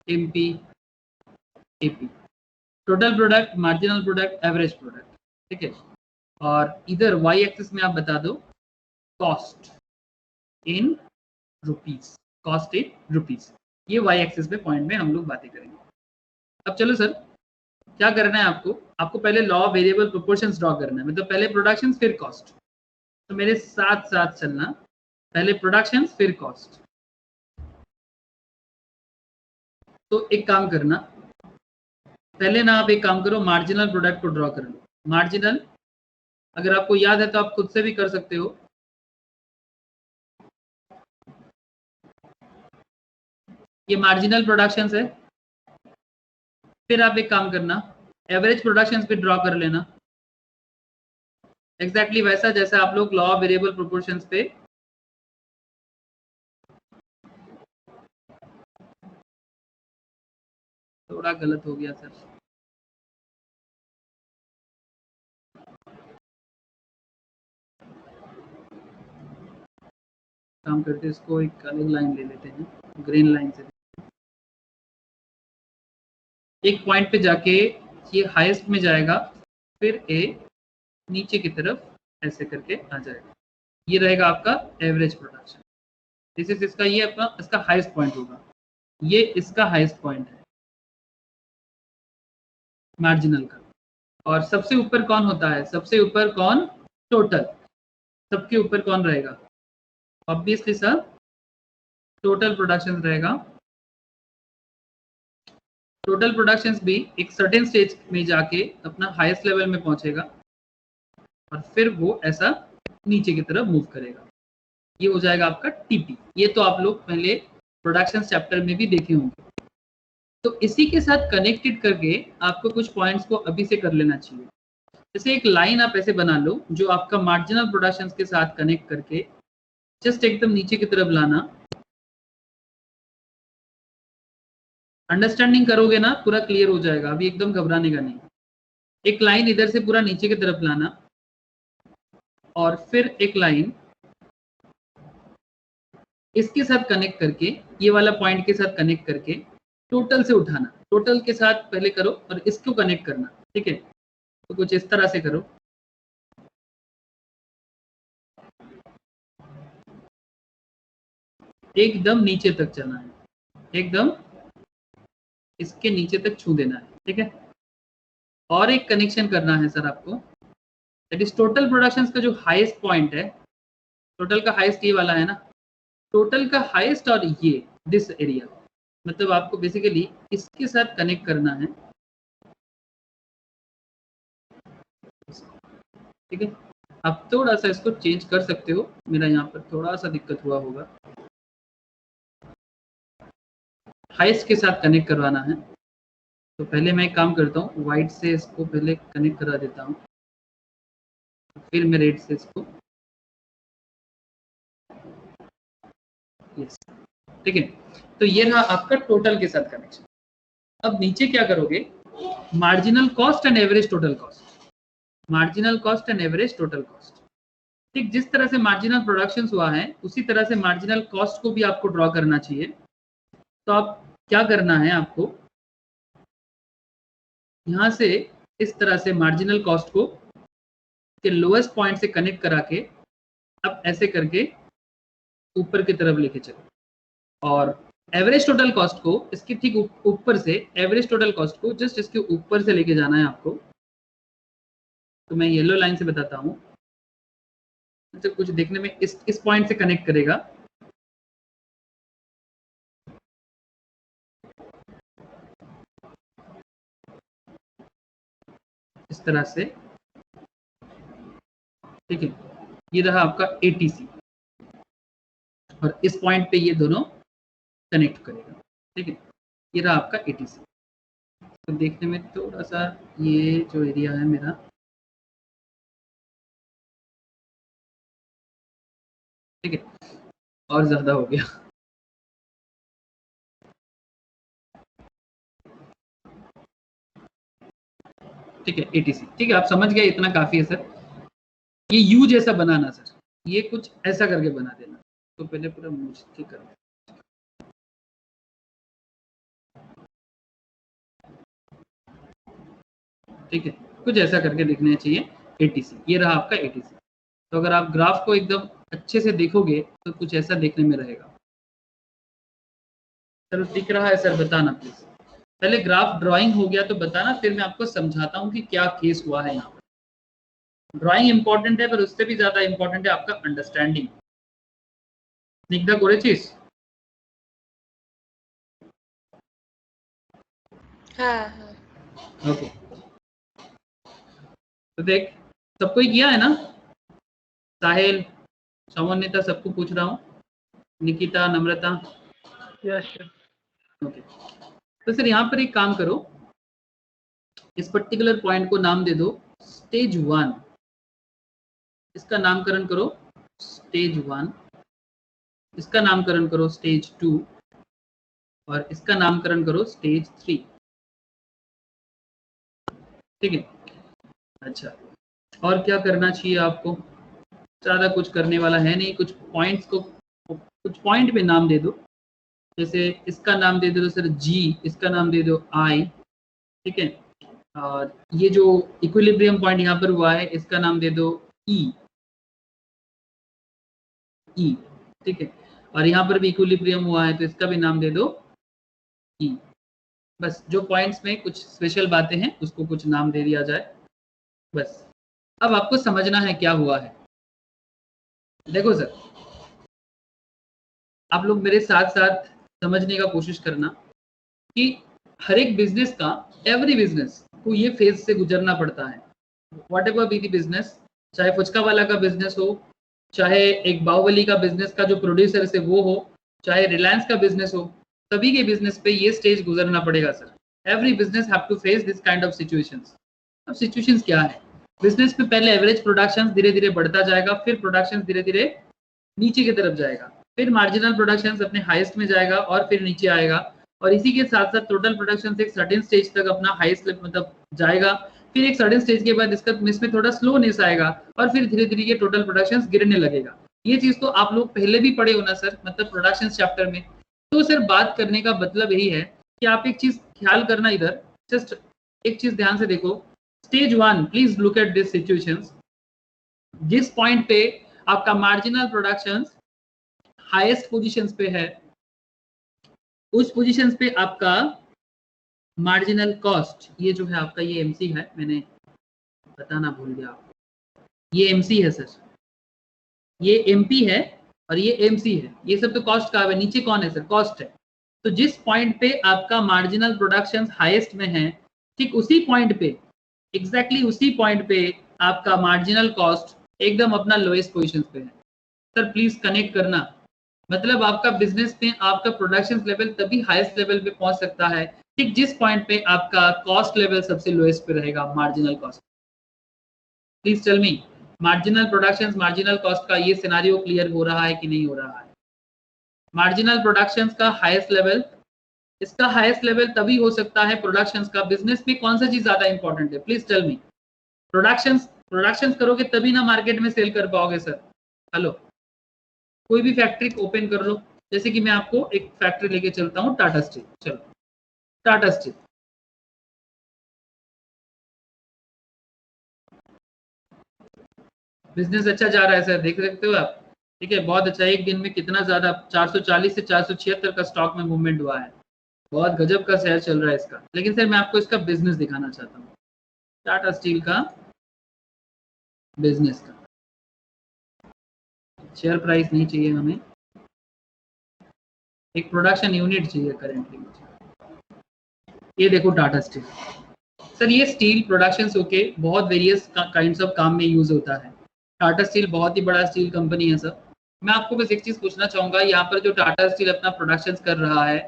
MP, AP, total product, marginal product, average product, ठीक है, और इधर वाई एक्सिस में आप बता दो cost in rupees, cost in rupees. ये वाई एक्सिस पे पॉइंट में हम लोग बातें करेंगे। अब चलो सर, क्या करना है आपको पहले law of variable proportions draw करना है, मतलब पहले प्रोडक्शन फिर कॉस्ट। तो मेरे साथ साथ चलना, पहले प्रोडक्शन फिर कॉस्ट। तो एक काम करना, पहले ना आप एक काम करो, मार्जिनल प्रोडक्ट को ड्रॉ कर लो। मार्जिनल, अगर आपको याद है तो आप खुद से भी कर सकते हो। ये मार्जिनल प्रोडक्शंस है। फिर आप एक काम करना, एवरेज प्रोडक्शंस पे ड्रॉ कर लेना, एग्जैक्टली वैसा जैसा आप लोग लॉ ऑफ वेरिएबल प्रोपोर्शंस पे थोड़ा गलत हो गया सर। काम करते इसको एक अलग लाइन ले लेते हैं, ग्रीन लाइन से। एक पॉइंट पे जाके ये हाईएस्ट में जाएगा, फिर ए नीचे की तरफ ऐसे करके आ जाएगा। ये रहेगा आपका एवरेज प्रोडक्शन। दिस इज इसका, ये अपना इसका हाईएस्ट पॉइंट होगा, ये इसका हाईएस्ट पॉइंट है मार्जिनल का। और सबसे ऊपर कौन होता है? सबसे ऊपर कौन? टोटल। सबके ऊपर कौन रहेगा? ऑब्वियसली सर टोटल प्रोडक्शन रहेगा। टोटल प्रोडक्शंस भी एक सर्टेन स्टेज में जाके अपना हाईएस्ट लेवल में पहुंचेगा और फिर वो ऐसा नीचे की तरफ मूव करेगा। ये हो जाएगा आपका टीपी। ये तो आप लोग पहले प्रोडक्शन चैप्टर में भी देखे होंगे। तो इसी के साथ कनेक्टेड करके आपको कुछ पॉइंट्स को अभी से कर लेना चाहिए। जैसे एक लाइन आप ऐसे बना लो जो आपका मार्जिनल प्रोडक्शंस के साथ कनेक्ट करके जस्ट एकदम नीचे की तरफ लाना। अंडरस्टैंडिंग करोगे ना, पूरा क्लियर हो जाएगा, अभी एकदम घबराने का नहीं। एक लाइन इधर से पूरा नीचे की तरफ लाना और फिर एक लाइन इसके साथ कनेक्ट करके, ये वाला पॉइंट के साथ कनेक्ट करके टोटल से उठाना। टोटल के साथ पहले करो और इसको कनेक्ट करना, ठीक है? तो कुछ इस तरह से करो। एकदम नीचे तक चलना है, एकदम इसके नीचे तक छू देना है, ठीक है? और एक कनेक्शन करना है सर आपको, दैट इज टोटल प्रोडक्शंस का जो हाईएस्ट पॉइंट है, टोटल का हाईएस्ट ये वाला है ना, टोटल का हाईएस्ट और ये दिस एरिया, मतलब आपको बेसिकली इसके साथ कनेक्ट करना है, ठीक है? आप थोड़ा सा इसको चेंज कर सकते हो, मेरा यहाँ पर थोड़ा सा दिक्कत हुआ होगा। हाईएस्ट के साथ कनेक्ट करवाना है। तो पहले मैं एक काम करता हूँ, वाइट से इसको पहले कनेक्ट करा देता हूँ, फिर मैं रेड से इसको, यस, ठीक है? तो ये रहा आपका टोटल के साथ कनेक्शन। अब नीचे क्या करोगे? Marginal cost and average total cost. Marginal cost and average total cost, ठीक? जिस तरह से मार्जिनल प्रोडक्शन हुआ है उसी तरह से मार्जिनल कॉस्ट को भी आपको ड्रॉ करना चाहिए। तो आप क्या करना है, आपको यहाँ से इस तरह से मार्जिनल कॉस्ट को के लोएस्ट पॉइंट से कनेक्ट करा के अब ऐसे करके ऊपर की तरफ लेके चलो, और एवरेज टोटल कॉस्ट को इसके ठीक ऊपर से, एवरेज टोटल कॉस्ट को जस्ट इसके ऊपर से लेके जाना है आपको। तो मैं येलो लाइन से बताता हूँ, अच्छा कुछ देखने में इस पॉइंट से कनेक्ट करेगा, इस तरह से, ठीक है? ये रहा आपका एटीसी और इस पॉइंट पे ये दोनों कनेक्ट करेगा, ठीक है? ये रहा आपका एटीसी। तो देखने में थोड़ा सा ये जो एरिया है मेरा, ठीक है, और ज्यादा हो गया, ठीक है? एटीसी, ठीक है, आप समझ गए, इतना काफी है सर। ये यू जैसा बनाना सर, ये कुछ ऐसा करके बना देना। तो पहले पूरा मुझे कर, ठीक है, कुछ ऐसा करके दिखना चाहिए एटीसी। ये रहा आपका एटीसी। तो अगर आप ग्राफ को एकदम अच्छे से देखोगे तो कुछ ऐसा देखने में रहेगा। चलो दिख रहा है सर, बताना प्लीज। पहले ग्राफ ड्राइंग हो गया तो बताना, फिर मैं आपको समझाता हूँ कि क्या केस हुआ है यहाँ पर। ड्राइंग इंपॉर्टेंट है, पर उससे भी ज्यादा इंपॉर्टेंट है आपका अंडरस्टैंडिंग। निकदा करे चीज। हाँ हाँ ओके, तो देख सबको ही किया है ना, साहिल, सामान्यता, सबको पूछ रहा हूँ, निकिता, नम्रता। यस ओके, तो सर यहाँ पर एक काम करो, इस पर्टिकुलर पॉइंट को नाम दे दो स्टेज 1, इसका नामकरण करो स्टेज 1, इसका नामकरण करो स्टेज 2, और इसका नामकरण करो स्टेज 3। ठीक है, अच्छा, और क्या करना चाहिए आपको? ज़्यादा कुछ करने वाला है नहीं, कुछ पॉइंट्स को, कुछ पॉइंट पे नाम दे दो। जैसे इसका नाम दे दो सर जी, इसका नाम दे दो आई। ठीक है, और ये जो इक्विलिब्रियम पॉइंट यहाँ पर हुआ है, इसका नाम दे दो ई, ई। ठीक है, और यहाँ पर भी इक्विलिब्रियम हुआ है तो इसका भी नाम दे दो ई। बस जो पॉइंट्स में कुछ स्पेशल बातें हैं उसको कुछ नाम दे दिया जाए, बस। अब आपको समझना है क्या हुआ है। देखो सर, आप लोग मेरे साथ साथ समझने का कोशिश करना कि हर एक बिजनेस का, एवरी बिजनेस को ये फेज से गुजरना पड़ता है। What ever be the business, चाहे फुचका वाला का बिजनेस हो, चाहे एक बाहुबली का बिजनेस का जो प्रोड्यूसर से वो हो, चाहे रिलायंस का बिजनेस हो, सभी के बिजनेस पे ये स्टेज गुजरना पड़ेगा sir. Every business have to face this kind of situations. अब सिचुएशंस क्या है? बिजनेस में पहले एवरेज प्रोडक्शन धीरे धीरे बढ़ता जाएगा, फिर प्रोडक्शन धीरे धीरे नीचे की तरफ जाएगा, फिर मार्जिनल प्रोडक्शन अपने हाईएस्ट में जाएगा और फिर नीचे आएगा, और इसी के साथ साथ टोटल प्रोडक्शन एक सर्टेन स्टेज तक अपना हाईएस्ट मतलब जाएगा। फिर एक सर्टेन स्टेज के बाद इसमें थोड़ा स्लोनेस आएगा और फिर धीरे धीरे ये टोटल प्रोडक्शन गिरने लगेगा। ये चीज तो आप लोग पहले भी पढ़े हो ना सर, मतलब प्रोडक्शन चैप्टर में। तो सर बात करने का मतलब यही है कि आप एक चीज ख्याल करना, इधर जस्ट एक चीज ध्यान से देखो। Stage 1, please look at this situations. जिस पॉइंट पे आपका मार्जिनल प्रोडक्शन हाईएस्ट पोजीशंस पे है, उस पोजीशंस पे आपका मार्जिनल कॉस्ट, ये जो है आपका, ये एमसी है, मैंने बताना भूल गया आपको, ये एमसी है सर, ये एमपी है और ये एमसी है। ये सब तो कॉस्ट का है, नीचे कौन है सर? कॉस्ट है। तो जिस पॉइंट पे आपका मार्जिनल प्रोडक्शन हाईएस्ट में है, ठीक उसी पॉइंट पे, एग्जैक्टली उसी पॉइंट पे आपका मार्जिनल कॉस्ट एकदम अपना लोएस्ट पोजीशन पे है। सर प्लीज कनेक्ट करना, मतलब आपका बिजनेस में आपका प्रोडक्शन लेवल तभी हाईएस्ट लेवल पे पहुंच सकता है ठीक जिस पॉइंट पे आपका कॉस्ट लेवल सबसे लोएस्ट पे रहेगा, marginal cost. Please tell me, marginal production, marginal cost का ये सिनारियो क्लियर हो रहा है कि नहीं हो रहा है? मार्जिनल प्रोडक्शन का हाईएस्ट लेवल, इसका हाईएस्ट लेवल तभी हो सकता है प्रोडक्शन का। बिजनेस में कौन सा चीज ज्यादा इंपॉर्टेंट है? Please tell me. प्रोडक्शन करोगे तभी ना मार्केट में सेल कर पाओगे सर। हेलो, कोई भी फैक्ट्री ओपन कर लो, जैसे कि मैं आपको एक फैक्ट्री लेके चलता हूँ, टाटा स्टील। चलो टाटा स्टील, बिजनेस अच्छा जा रहा है सर, देख सकते हो आप। ठीक है, बहुत अच्छा। एक दिन में कितना ज्यादा 440 से 476 का स्टॉक में मूवमेंट हुआ है, बहुत गजब का शेयर चल रहा है इसका। लेकिन सर मैं आपको इसका बिजनेस दिखाना चाहता हूँ, टाटा स्टील का बिजनेस का। शेयर प्राइस नहीं चाहिए हमें, एक प्रोडक्शन यूनिट चाहिए करेंटली मुझे। ये देखो टाटा स्टील सर, ये स्टील प्रोडक्शन होके बहुत वेरियस काइंड्स ऑफ काम में यूज होता है। टाटा स्टील बहुत ही बड़ा स्टील कंपनी है सर। मैं आपको बस एक चीज पूछना चाहूंगा, यहाँ पर जो टाटा स्टील अपना प्रोडक्शन कर रहा है,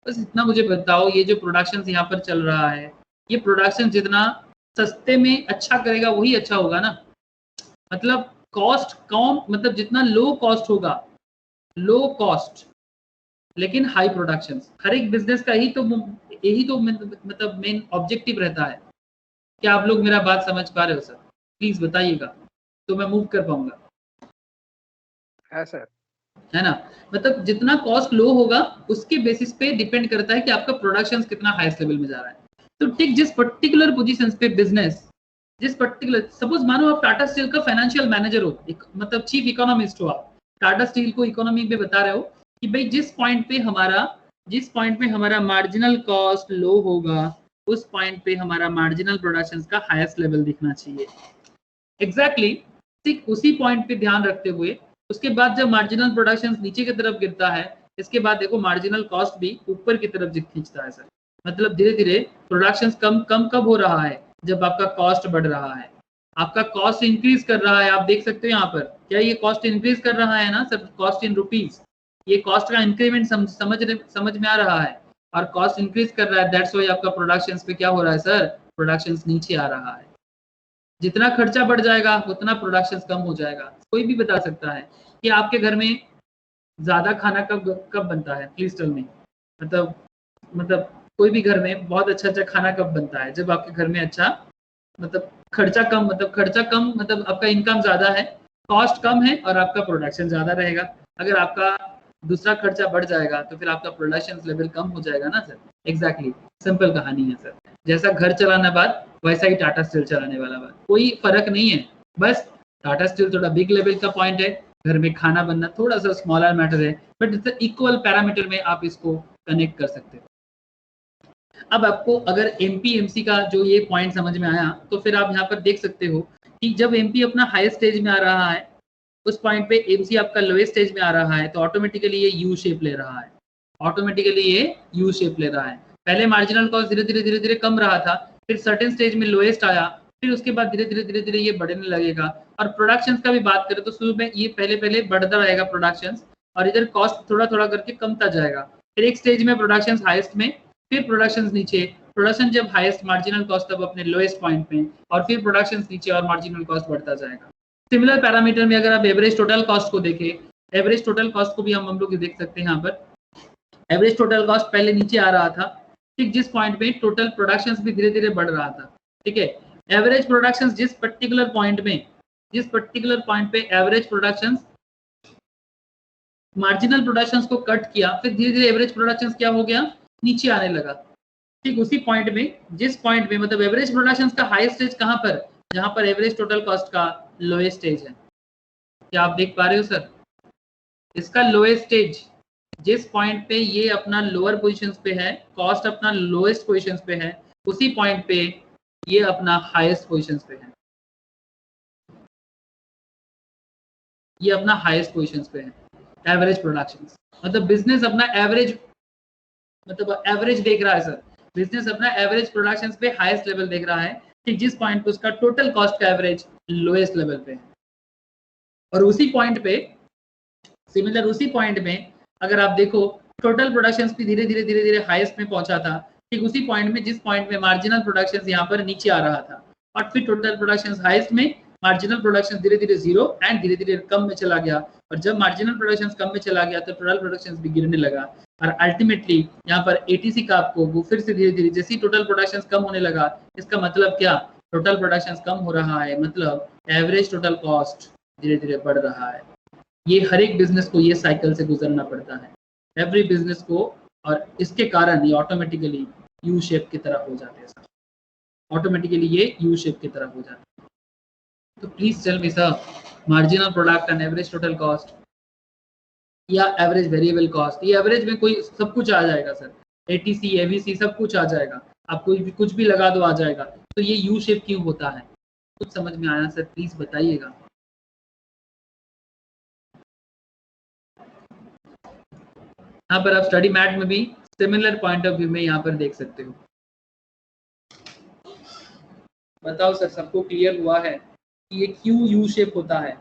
बस इतना मुझे बताओ, ये जो प्रोडक्शन यहाँ पर चल रहा है, ये प्रोडक्शन जितना सस्ते में अच्छा करेगा वही अच्छा होगा ना। मतलब कॉस्ट कम, मतलब जितना लो कॉस्ट होगा, लो कॉस्ट लेकिन हाई प्रोडक्शन। हर एक बिजनेस का यही तो मतलब मेन ऑब्जेक्टिव रहता है। क्या आप लोग मेरा बात समझ पा रहे हो सर? प्लीज बताइएगा तो मैं मूव कर पाऊंगा। है सर, है ना, मतलब जितना कॉस्ट लो होगा उसके बेसिस पे डिपेंड करता है कि आपका प्रोडक्शन कितना हाईएस्ट लेवल में जा रहा है। तो ठीक जिस पर्टिकुलर पोजीशन पे बिजनेस, जिस पर्टिकुलर, सपोज मानो आप टाटा स्टील का फाइनेंशियल मैनेजर हो, मतलब चीफ इकोनॉमिस्ट हो, आप टाटा स्टील को इकोनॉमी में बता रहे हो कि भाई जिस पॉइंट पे हमारा जिस पॉइंट पे हमारा मार्जिनल कॉस्ट लो होगा उस पॉइंट पे हमारा मार्जिनल प्रोडक्शन का हाईएस्ट लेवल दिखना चाहिए। एग्जैक्टली ठीक उसी पॉइंट पे ध्यान रखते हुए उसके बाद जब मार्जिनल प्रोडक्शन नीचे की तरफ गिरता है, इसके बाद देखो मार्जिनल कॉस्ट भी ऊपर की तरफ खींचता है सर। मतलब धीरे धीरे प्रोडक्शन कम कम कब हो रहा है, जब आपका कॉस्ट बढ़ रहा है, आपका कॉस्ट इंक्रीज कर रहा है। आप देख सकते हो यहाँ पर क्या ये कॉस्ट इंक्रीज कर रहा है ना सर, कॉस्ट इन रुपीज, ये कॉस्ट का इंक्रीमेंट समझ में आ रहा है और कॉस्ट इंक्रीज कर रहा है। दैट्स व्हाई आपका प्रोडक्शन पे क्या हो रहा है सर, प्रोडक्शन नीचे आ रहा है। जितना खर्चा बढ़ जाएगा उतना प्रोडक्शन कम हो जाएगा। कोई भी बता सकता है कि आपके घर में ज्यादा खाना कब कब बनता है, प्लीज टेल मी। मतलब कोई भी घर में बहुत अच्छा खाना कब बनता है, जब आपके घर में अच्छा मतलब खर्चा कम मतलब आपका इनकम ज्यादा है, कॉस्ट कम है और आपका प्रोडक्शन ज्यादा रहेगा। अगर आपका दूसरा खर्चा बढ़ जाएगा तो फिर आपका प्रोडक्शन लेवल कम हो जाएगा ना सर। एग्जैक्टली सिंपल कहानी है सर। जैसा घर चलाना बात वैसा ही टाटा स्टील चलाने वाला बात, कोई फर्क नहीं है। बस टाटा स्टील थोड़ा बिग लेवल का पॉइंट है, घर में खाना बनना थोड़ा सा स्मॉलर मैटर है, बट इट्स इक्वल पैरामीटर में आप इसको कनेक्ट कर सकते हो। अब आपको अगर एमपीएमसी का जो ये पॉइंट समझ में आया तो फिर आप यहाँ पर देख सकते हो कि जब एमपी अपना हाईएस्ट स्टेज में आ रहा है उस पॉइंट पे एमसी आपका लोएस्ट स्टेज में आ रहा है, तो ऑटोमेटिकली ये यू शेप ले रहा है। ऑटोमेटिकली ये यू शेप ले रहा है। पहले मार्जिनल कॉस्ट धीरे धीरे कम रहा था, फिर सर्टेन स्टेज में लोएस्ट आया, फिर उसके बाद धीरे धीरे ये बढ़ने लगेगा। और प्रोडक्शन का भी बात करें तो शुरू में ये पहले बढ़ता रहेगा प्रोडक्शन, और इधर कॉस्ट थोड़ा थोड़ा करके कमता जाएगा। फिर एक स्टेज में प्रोडक्शन हाईएस्ट में, फिर प्रोडक्शन नीचे, प्रोडक्शन जब हाईएस्ट मार्जिनल कॉस्ट तब अपने लोएस्ट पॉइंट पे, और फिर प्रोडक्शन नीचे और मार्जिनल कॉस्ट बढ़ता जाएगा। सिमिलर पैरामीटर में अगर आप एवरेज टोटल कॉस्ट को देखें, एवरेज टोटल कॉस्ट को भी हम लोग देख सकते हैं। यहाँ पर एवरेज टोटल कॉस्ट पहले नीचे आ रहा था, ठीक जिस पॉइंट पे टोटल प्रोडक्शन भी धीरे धीरे बढ़ रहा था। ठीक है, एवरेज प्रोडक्शन जिस पर्टिकुलर पॉइंट पे एवरेज प्रोडक्शन मार्जिनल प्रोडक्शन को कट किया, फिर धीरे धीरे एवरेज प्रोडक्शन क्या हो गया, नीचे आने लगा। ठीक उसी पॉइंट में जिस पॉइंट में मतलब एवरेज प्रोडक्शन का हाईएस्ट स्टेज कहाँ पर, जहां पर एवरेज टोटल कॉस्ट का लोएस्ट स्टेज है। क्या आप देख पा रहे हो सर, इसका लोएस्ट स्टेज जिस पॉइंट पे ये अपना लोअर पोजीशंस पे है, कॉस्ट अपना लोएस्ट पोजीशंस पे है, उसी पॉइंट पे ये अपना हाईएस्ट पोजीशंस पे है। ये अपना हाईएस्ट पोजीशंस पे है एवरेज प्रोडक्शन। मतलब बिजनेस अपना एवरेज देख रहा है सर, बिजनेस अपना एवरेज प्रोडक्शन पे हाईएस्ट लेवल देख रहा है, कि जिस पॉइंट पे उसका टोटल कॉस्ट का एवरेज लोएस्ट लेवल पे है। और उसी पॉइंट पे सिमिलर उसी पॉइंट में अगर आप देखो टोटल प्रोडक्शन भी धीरे धीरे हाईएस्ट में पहुंचा था, ठीक उसी पॉइंट में जिस पॉइंट में मार्जिनल प्रोडक्शन यहाँ पर नीचे आ रहा था, और फिर टोटल प्रोडक्शन हाईएस्ट में, मार्जिनल प्रोडक्शन धीरे धीरे जीरो एंड धीरे धीरे कम में चला गया। और जब मार्जिनल प्रोडक्शन कम में चला गया तो टोटल प्रोडक्शन भी गिरने लगा। और अल्टीमेटली यहाँ पर एटीसी का आपको वो फिर से धीरे धीरे जैसे टोटल प्रोडक्शन कम होने लगा, इसका मतलब क्या, टोटल प्रोडक्शन कम हो रहा है, मतलब एवरेज टोटल कॉस्ट धीरे धीरे बढ़ रहा है। ये हर एक बिजनेस को ये साइकिल से गुजरना पड़ता है, एवरी बिजनेस को, और इसके कारण ये ऑटोमेटिकली यू शेप की तरफ हो जाते हैं सर, ऑटोमेटिकली ये यू शेप की तरफ हो जाते हैं। तो please tell me sir, marginal product and average total cost या एवरेज वेरिएबल कॉस्ट, ये एवरेज में कोई सब कुछ आ जाएगा सर, एटीसी एवीसी सब कुछ आ जाएगा, आप कोई कुछ भी लगा दो आ जाएगा। तो ये यू शेप क्यों होता है, कुछ समझ में आया सर, प्लीज बताइएगा। यहाँ पर आप स्टडी मैट में भी सिमिलर पॉइंट ऑफ व्यू में यहाँ पर देख सकते हो। बताओ सर, सबको क्लियर हुआ है कि ये क्यों यू शेप होता है?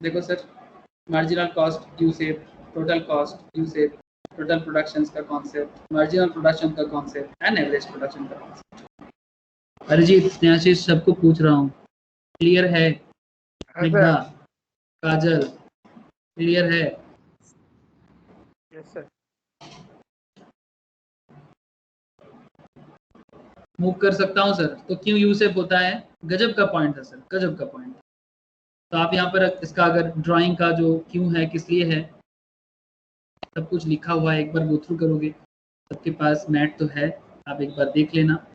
देखो sir, marginal cost U shape, total cost U shape, total production का कॉन्सेप्ट, मार्जिनल प्रोडक्शन का कॉन्सेप्ट एंड एवरेज प्रोडक्शन का कॉन्सेप्ट। अरिजीत, स्नेहाशीष, सबको पूछ रहा हूँ, क्लियर है? निग्धा, काजल, क्लियर है? Yes sir. मूव कर सकता हूँ सर? तो क्यों यू शेप होता है, गजब का पॉइंट है सर, गजब का पॉइंट। तो आप यहाँ पर इसका अगर ड्राइंग का जो क्यों है, किस लिए है, सब कुछ लिखा हुआ है, एक बार गो थ्रू करोगे, सबके पास मैट तो है, आप एक बार देख लेना,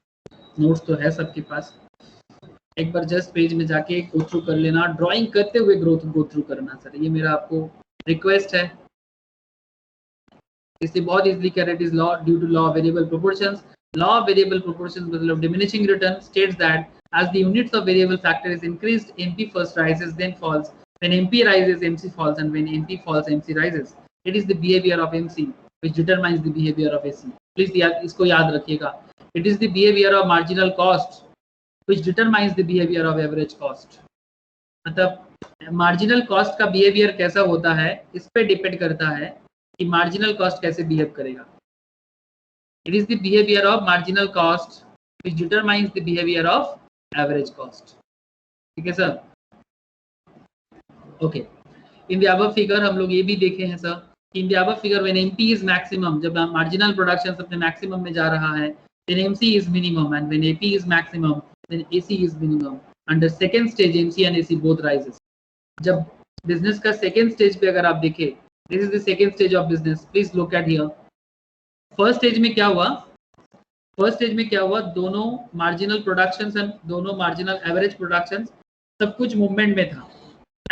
नोट्स तो है सबके पास, एक बार जस्ट पेज में जाके गो थ्रू कर लेना, ड्राइंग करते हुए गो थ्रू करना सर, ये मेरा आपको रिक्वेस्ट है। इसलिए बहुत इजीली कह रहे it is law due to law of variable proportions. Law of variable proportions मतलब diminishing return states that as the units of variable factor is increased, MP first rises then falls. When MP rises, MC falls, and when MP falls, MC rises. It is the behavior of MC which determines the behavior of AC. Please इसको याद रखिएगा. It is the behavior of marginal cost which determines the behavior of average cost. मतलब मार्जिनल कॉस्ट का बिहेवियर कैसा होता है इस पे डिपेंड करता है कि मार्जिनल कॉस्ट कैसे बिहेव करेगा. It is the behaviour of marginal cost which determines the behaviour of average cost. ठीक है sir. Okay. In the above figure हम लोग ये भी देखे हैं सर कि in the above figure when MP is maximum, जब मार्जिनल प्रोडक्शन अपने मैक्सिमम में जा रहा है, then MC is minimum, and when AP is maximum then AC is minimum. Under second stage MC and AC both rises. जब बिजनेस का सेकेंड स्टेज पे अगर आप देखें, this is the second stage of business. Please look at here. First stage में क्या हुआ? फर्स्ट स्टेज में क्या हुआ? दोनों मार्जिनल प्रोडक्शंस एंड दोनों मार्जिनल एवरेज प्रोडक्शंस सब कुछ मूवमेंट में था,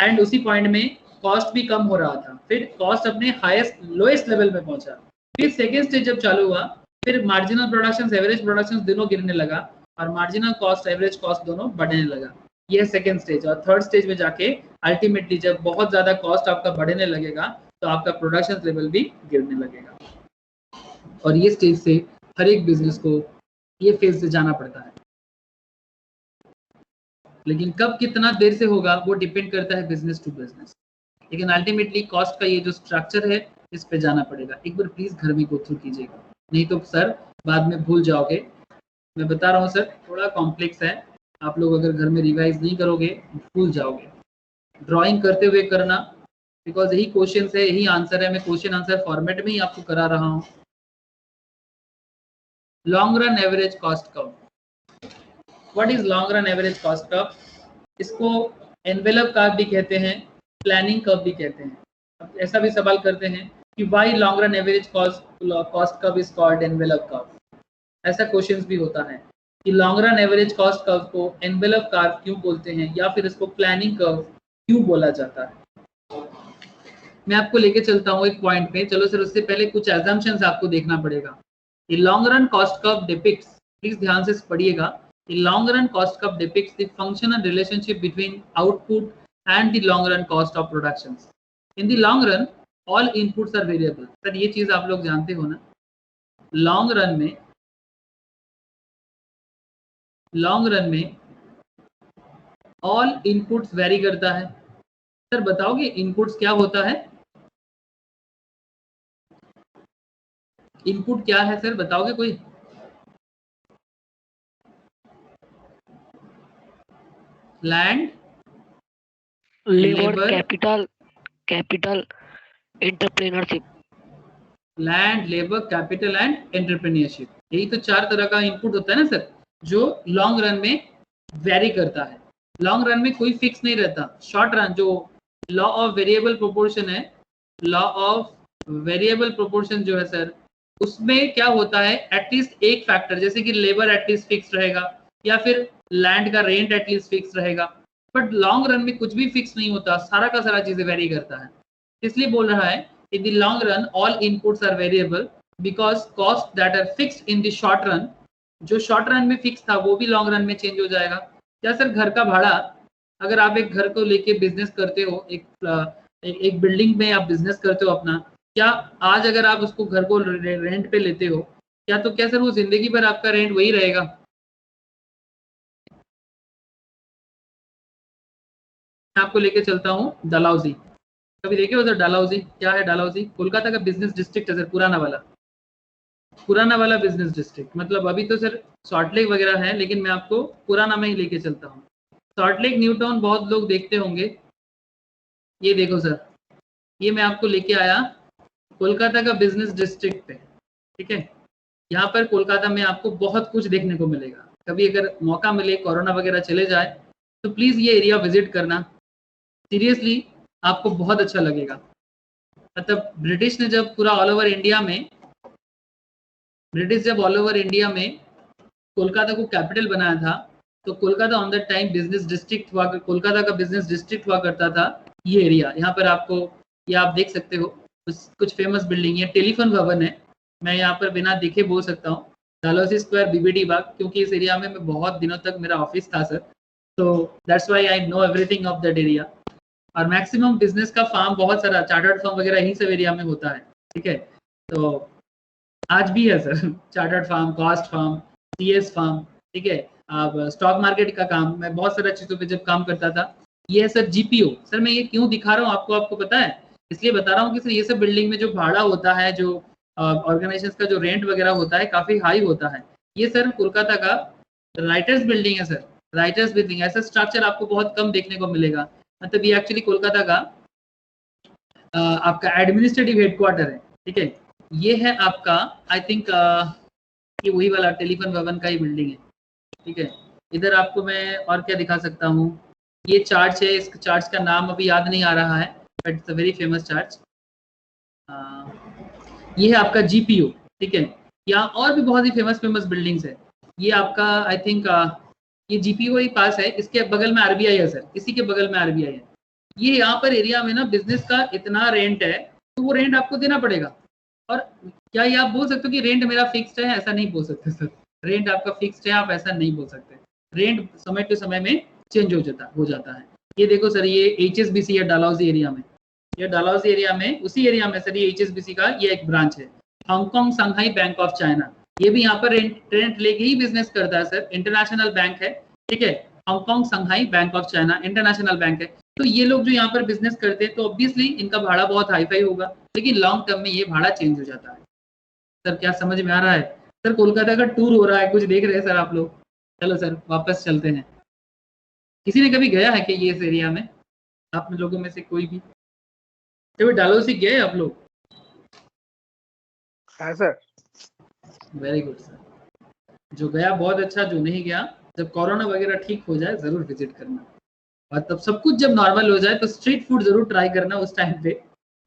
एंड उसी पॉइंट में कॉस्ट भी कम हो रहा था. फिर कॉस्ट अपने हाईएस्ट लोएस्ट लेवल में पहुंचा. फिर सेकेंड स्टेज जब चालू हुआ, फिर मार्जिनल प्रोडक्शंस एवरेज प्रोडक्शंस दोनों गिरने लगा और मार्जिनल कॉस्ट एवरेज कॉस्ट दोनों बढ़ने लगा. यह सेकेंड स्टेज. और थर्ड स्टेज में जाके अल्टीमेटली जब बहुत ज्यादा कॉस्ट आपका बढ़ने लगेगा तो आपका प्रोडक्शन लेवल भी गिरने लगेगा. और ये स्टेज से हर एक बिजनेस को ये फेज से जाना पड़ता है. लेकिन कब कितना देर से होगा वो डिपेंड करता है बिजनेस टू बिजनेस. लेकिन अल्टीमेटली कॉस्ट का ये जो स्ट्रक्चर है इस पे जाना पड़ेगा. एक बार प्लीज घर में गो थ्रू कीजिएगा, नहीं तो सर बाद में भूल जाओगे. मैं बता रहा हूँ सर थोड़ा कॉम्प्लेक्स है. आप लोग अगर घर में रिवाइज नहीं करोगे भूल जाओगे. ड्राइंग करते हुए करना, बिकॉज यही क्वेश्चन है, यही आंसर है. मैं क्वेश्चन आंसर फॉर्मेट में ही आपको करा रहा हूँ. Long run average cost curve. What is long run average cost curve? इसको एनवेलप कर्व भी कहते हैं, प्लानिंग कर्व भी कहते हैं. अब ऐसा भी सवाल करते हैं कि why long run average cost curve is called envelope curve. ऐसा क्वेश्चंस भी होता है कि long run average cost curve को एनवेलप कर्व क्यों बोलते हैं या फिर इसको प्लानिंग कर्व क्यों बोला जाता है. मैं आपको लेके चलता हूँ एक पॉइंट पे. चलो सर उससे पहले कुछ एजम्पशंस आपको देखना पड़ेगा. The long run cost curve depicts, please ध्यान से पढ़िएगा. The long run cost curve depicts the functional relationship between output and the long run cost of productions. In the long run, all inputs are variable. Sir ये चीज आप लोग जानते हो ना. लॉन्ग रन में ऑल इनपुट्स वेरी करता है. सर बताओगे इनपुट्स क्या होता है? इनपुट क्या है सर बताओगे कोई? Land, labour, capital, entrepreneurship. Land, labour, capital and entrepreneurship. यही तो चार तरह का इनपुट होता है ना सर, जो लॉन्ग रन में वेरी करता है. लॉन्ग रन में कोई फिक्स नहीं रहता. शॉर्ट रन जो लॉ ऑफ वेरिएबल प्रोपोर्शन है, लॉ ऑफ वेरिएबल प्रोपोर्शन जो है सर, उसमें क्या होता है एटलीस्ट एक फैक्टर, जैसे कि लेबर एटलीस्ट फिक्स रहेगा या फिर लैंड का रेंट एटलीस्ट फिक्स रहेगा. बट लॉन्ग रन में कुछ भी फिक्स नहीं होता, सारा का सारा चीजें वेरी करता है. इसलिए बोल रहा है in the long run all inputs are variable because cost that are fixed in the short run, जो शॉर्ट रन में फिक्स था वो भी लॉन्ग रन में चेंज हो जाएगा. क्या सर घर का भाड़ा, अगर आप एक घर को लेके बिजनेस करते हो, एक बिल्डिंग में आप बिजनेस करते हो अपना, क्या आज अगर आप उसको घर को रेंट पे लेते हो क्या सर वो जिंदगी भर आपका रेंट वही रहेगा? मैं आपको लेके चलता हूँ डलहौजी. कभी देखे हो सर डलहौजी? क्या है डलहौजी? कोलकाता का बिजनेस डिस्ट्रिक्ट है सर, पुराना वाला बिजनेस डिस्ट्रिक्ट. मतलब अभी तो सर सॉल्ट लेक वगैरह है, लेकिन मैं आपको पुराना में ही लेके चलता हूँ. सॉल्ट लेक, न्यू टाउन बहुत लोग देखते होंगे. ये देखो सर, ये मैं आपको लेके आया कोलकाता का बिजनेस डिस्ट्रिक्ट पे. ठीक है, यहाँ पर कोलकाता में आपको बहुत कुछ देखने को मिलेगा. कभी अगर मौका मिले, कोरोना वगैरह चले जाए तो प्लीज ये एरिया विजिट करना. सीरियसली आपको बहुत अच्छा लगेगा. मतलब ब्रिटिश जब ऑल ओवर इंडिया में कोलकाता को कैपिटल बनाया था, तो Kolkata on that time business district Kolkata का बिजनेस डिस्ट्रिक्ट हुआ करता था. ये एरिया यहाँ पर आपको, ये आप देख सकते हो, कुछ फेमस बिल्डिंग है, टेलीफोन भवन है, मैं यहाँ पर बिना दिखे बोल सकता हूँ, डालहौसी स्क्वायर, बीबीडी बाग, क्योंकि इस एरिया में मैं बहुत दिनों तक मेरा ऑफिस था सर, तो that's why I know everything of that area. और मैक्सिमम बिजनेस का फार्म बहुत सारा चार्टर्ड फर्म वगैरह यही सब एरिया में होता है, ठीक है। तो आज भी है sir chartered firm, cost firm, CS firm, ठीक है। अब स्टॉक मार्केट का काम, मैं बहुत सारा चीज़ों पे जब काम करता था। ये है सर जीपीओ। सर मैं ये क्यों दिखा रहा हूँ आपको पता है? इसलिए बता रहा हूँ कि सर ये सब बिल्डिंग में जो भाड़ा होता है, जो ऑर्गेनाइजेशन का जो रेंट वगैरह होता है, काफ़ी हाई होता है। ये सर कोलकाता का राइटर्स बिल्डिंग है सर, राइटर्स बिल्डिंग। ऐसा स्ट्रक्चर आपको बहुत कम देखने को मिलेगा। मतलब ये एक्चुअली कोलकाता का आपका एडमिनिस्ट्रेटिव हेडक्वार्टर है, ठीक है। ये है आपका, आई थिंक ये वही वाला टेलीफोन भवन का ही बिल्डिंग है, ठीक है। इधर आपको मैं और क्या दिखा सकता हूँ, ये चार्ट है, इस चार्ट का नाम अभी याद नहीं आ रहा है, but it's a very famous chart. ये है आपका जीपीओ, ठीक है। यहाँ और भी बहुत ही फेमस बिल्डिंग्स है। ये आपका आई थिंक ये जीपीओ ही पास है, इसके बगल में आरबीआई है सर, इसी के बगल में आरबीआई है। ये यहाँ पर एरिया में ना बिजनेस का इतना रेंट है, तो वो रेंट आपको देना पड़ेगा। और क्या ये आप बोल सकते हो कि रेंट मेरा फिक्स्ड है? ऐसा नहीं बोल सकते सर, रेंट आपका फिक्स्ड है, आप ऐसा नहीं बोल सकते। रेंट समय टू समय में चेंज हो जाता है। ये देखो सर, ये HSBC है डालहौसी एरिया में, ये डालहौसी एरिया में, उसी एरिया में सर ये HSBC का ये एक ब्रांच है। Hong Kong Shanghai bank of China, ये भी यहाँ पर रेंट लेके ही बिजनेस करता है सर, इंटरनेशनल बैंक है, ठीक है। Hong Kong Shanghai bank of China international bank है। तो ये लोग जो यहाँ पर बिजनेस करते हैं, तो ऑब्वियसली इनका भाड़ा बहुत हाई फाई होगा, लेकिन लॉन्ग टर्म में ये भाड़ा चेंज हो जाता है। सर क्या समझ में आ रहा है? सर कोलकाता का टूर हो रहा है, कुछ देख रहे हैं सर आप लोग? चलो सर वापस चलते हैं। किसी ने कभी गया है कि ये इस एरिया में, आप लोगों में से कोई भी कभी डालहौसी गए आप लोग? हाँ सर। वेरी गुड सर, जो गया बहुत अच्छा, जो नहीं गया जब कोरोना वगैरह ठीक हो जाए जरूर विजिट करना, और तब सब कुछ जब नॉर्मल हो जाए तो स्ट्रीट फूड जरूर ट्राई करना उस टाइम पे,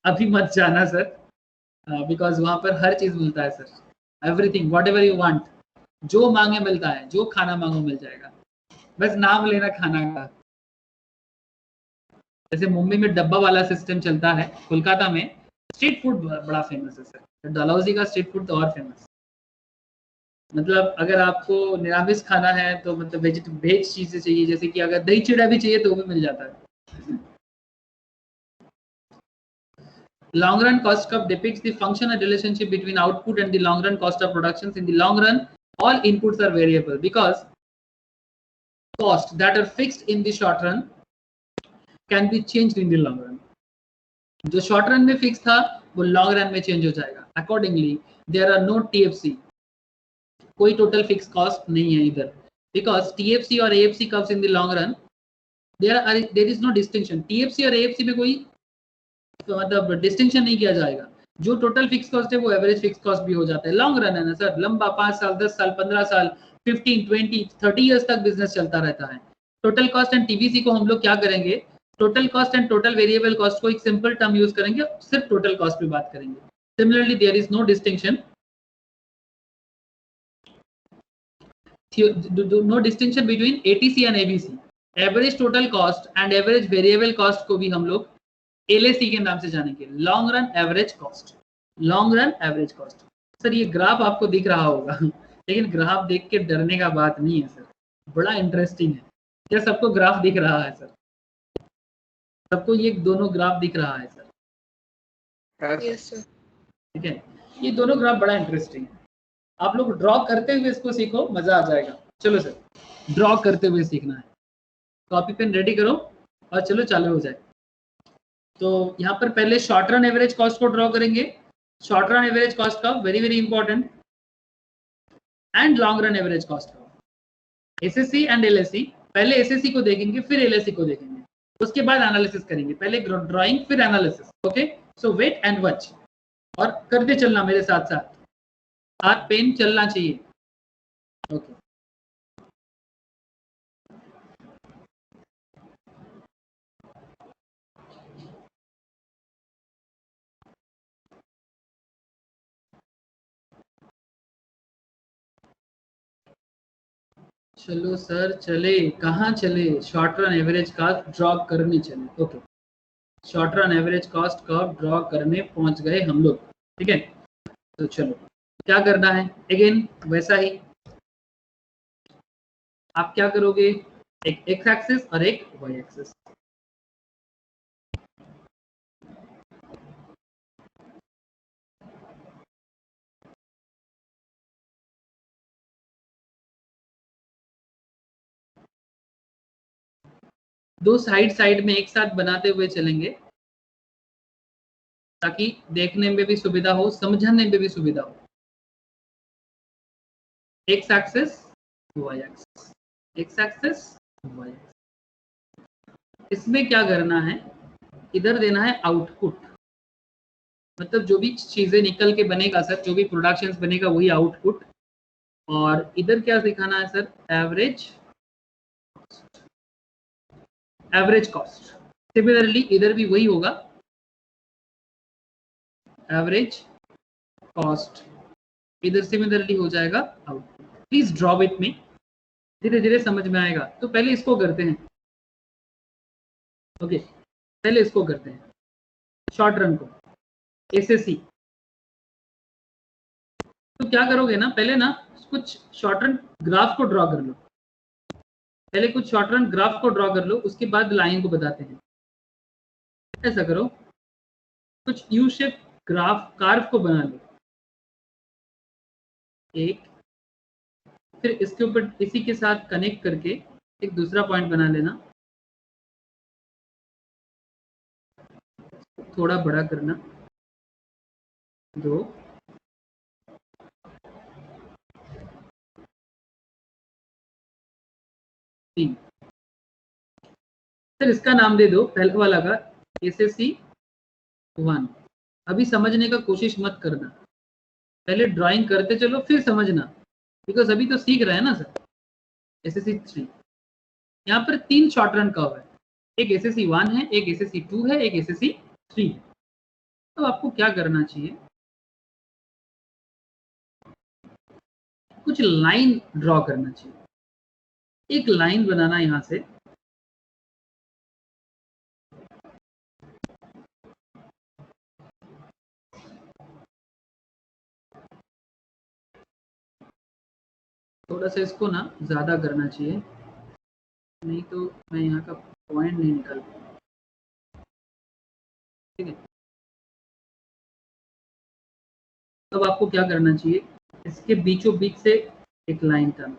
अभी मत जाना सर, बिकॉज वहाँ पर हर चीज मिलता है sir, everything what ever you want, जो मांगे मिलता है, जो खाना मांगो मिल जाएगा, बस नाम लेना खाना का। जैसे मुंबई में डब्बा वाला सिस्टम चलता है, कोलकाता में स्ट्रीट फूड बड़ा फेमस है सर। डालहौसी का स्ट्रीट फूड तो और फेमस। मतलब अगर आपको निरामिष खाना है तो मतलब वेज चीजें चाहिए, जैसे कि अगर दही चिड़ा भी चाहिए तो वो भी मिल जाता है। Long run cost curve depicts the functional relationship between output and the long run cost of productions. In the long run, all inputs are variable because costs that are fixed in the short run can be changed in the long run. जो शॉर्ट रन में फिक्स था वो लॉन्ग रन में चेंज हो जाएगा। Accordingly there are no TFC, कोई टोटल फिक्स कॉस्ट नहीं है इधर, बिकॉज TFC और AFC comes in the long run, there is no distinction. TFC और AFC में कोई मतलब डिस्टिंक्शन नहीं किया जाएगा। जो टोटल फिक्स कॉस्ट है वो एवरेज फिक्स कॉस्ट भी हो जाता है। लॉन्ग रन है ना सर, लंबा 5 साल 10 साल 15 साल 15 20 30 ईयर्स तक बिजनेस चलता रहता है। टोटल कॉस्ट एंड TVC को हम लोग क्या करेंगे, total cost and total variable cost को एक सिंपल टर्म यूज करेंगे, सिर्फ टोटल कॉस्ट पे बात करेंगे। Similarly there is no distinction, no distinction between ATC and ABC। Average total cost and average variable cost को भी हम लोग LAC के नाम से जानेंगे, long run average cost. Long run average cost. Sir ये ग्राफ आपको दिख रहा होगा, लेकिन ग्राफ देख के डरने का बात नहीं है सर, बड़ा इंटरेस्टिंग है। क्या सबको ग्राफ दिख रहा है सर? सबको ये दोनों ग्राफ दिख रहा है सर? Yes sir. ठीक है, ये दोनों ग्राफ बड़ा इंटरेस्टिंग है। आप लोग ड्रॉ करते हुए इसको सीखो, मजा आ जाएगा। चलो सर, ड्रॉ करते हुए सीखना है। कॉपी पेन रेडी करो और चलो चालू हो जाए। तो यहाँ पर पहले शॉर्ट रन एवरेज कॉस्ट को ड्रॉ करेंगे। शॉर्ट रन एवरेज कॉस्ट का very very important, and long run average cost का। SSC एंड LSC, पहले SSC को देखेंगे फिर LSC को देखेंगे, उसके बाद एनालिसिस करेंगे। पहले ड्राइंग फिर analysis. Okay, so wait and watch, और करते चलना मेरे साथ साथ, हाथ पेन चलना चाहिए। ओके चलो सर, चले कहाँ चले, शॉर्ट रन एवरेज का ड्रॉ करने चले। Okay short run average cost curve draw करने पहुंच गए हम लोग। ठीक है, तो चलो क्या करना है, अगेन वैसा ही आप क्या करोगे, एक एक्स एक्सिस और एक वाई एक्सिस। दो साइड साइड में एक साथ बनाते हुए चलेंगे ताकि देखने में भी सुविधा हो, समझने में भी सुविधा हो। X axis Y axis, X axis Y axis. इसमें क्या करना है, इधर देना है आउटपुट, मतलब जो भी चीजें निकल के बनेगा सर, जो भी प्रोडक्शंस बनेगा वही आउटपुट। और इधर क्या दिखाना है sir, average average cost. Similarly इधर भी वही होगा, एवरेज कॉस्ट इधर सिमिलरली हो जाएगा output. Please draw with me, धीरे धीरे समझ में आएगा। तो पहले इसको करते हैं, ओके पहले इसको करते हैं, शॉर्ट रन को एसएससी। तो क्या करोगे ना, पहले ना कुछ शॉर्ट रन ग्राफ को ड्रॉ कर लो, पहले कुछ शॉर्ट रन ग्राफ को ड्रॉ कर लो, उसके बाद लाइन को बताते हैं। ऐसा करो, कुछ यू शेप ग्राफ कार्व को बना लो एक, फिर इसके ऊपर इसी के साथ कनेक्ट करके एक दूसरा पॉइंट बना लेना, थोड़ा बड़ा करना, 2 3। फिर इसका नाम दे दो पहले वाला का एसएससी 1। अभी समझने का कोशिश मत करना, पहले ड्राइंग करते चलो फिर समझना, बिकॉज अभी तो सीख रहे हैं ना सर। एसएससी 3, यहाँ पर 3 शॉर्ट रन कर्व है, एक एसएससी 1 है, एक एसएससी 2 है, एक एसएससी 3 है। तो आपको क्या करना चाहिए, कुछ लाइन ड्रॉ करना चाहिए, एक लाइन बनाना यहां से, थोड़ा सा इसको ना ज्यादा करना चाहिए, नहीं तो मैं यहाँ का पॉइंट नहीं निकाल पाऊंगा। ठीक है, अब आपको क्या करना चाहिए, इसके बीचों बीच से एक लाइन का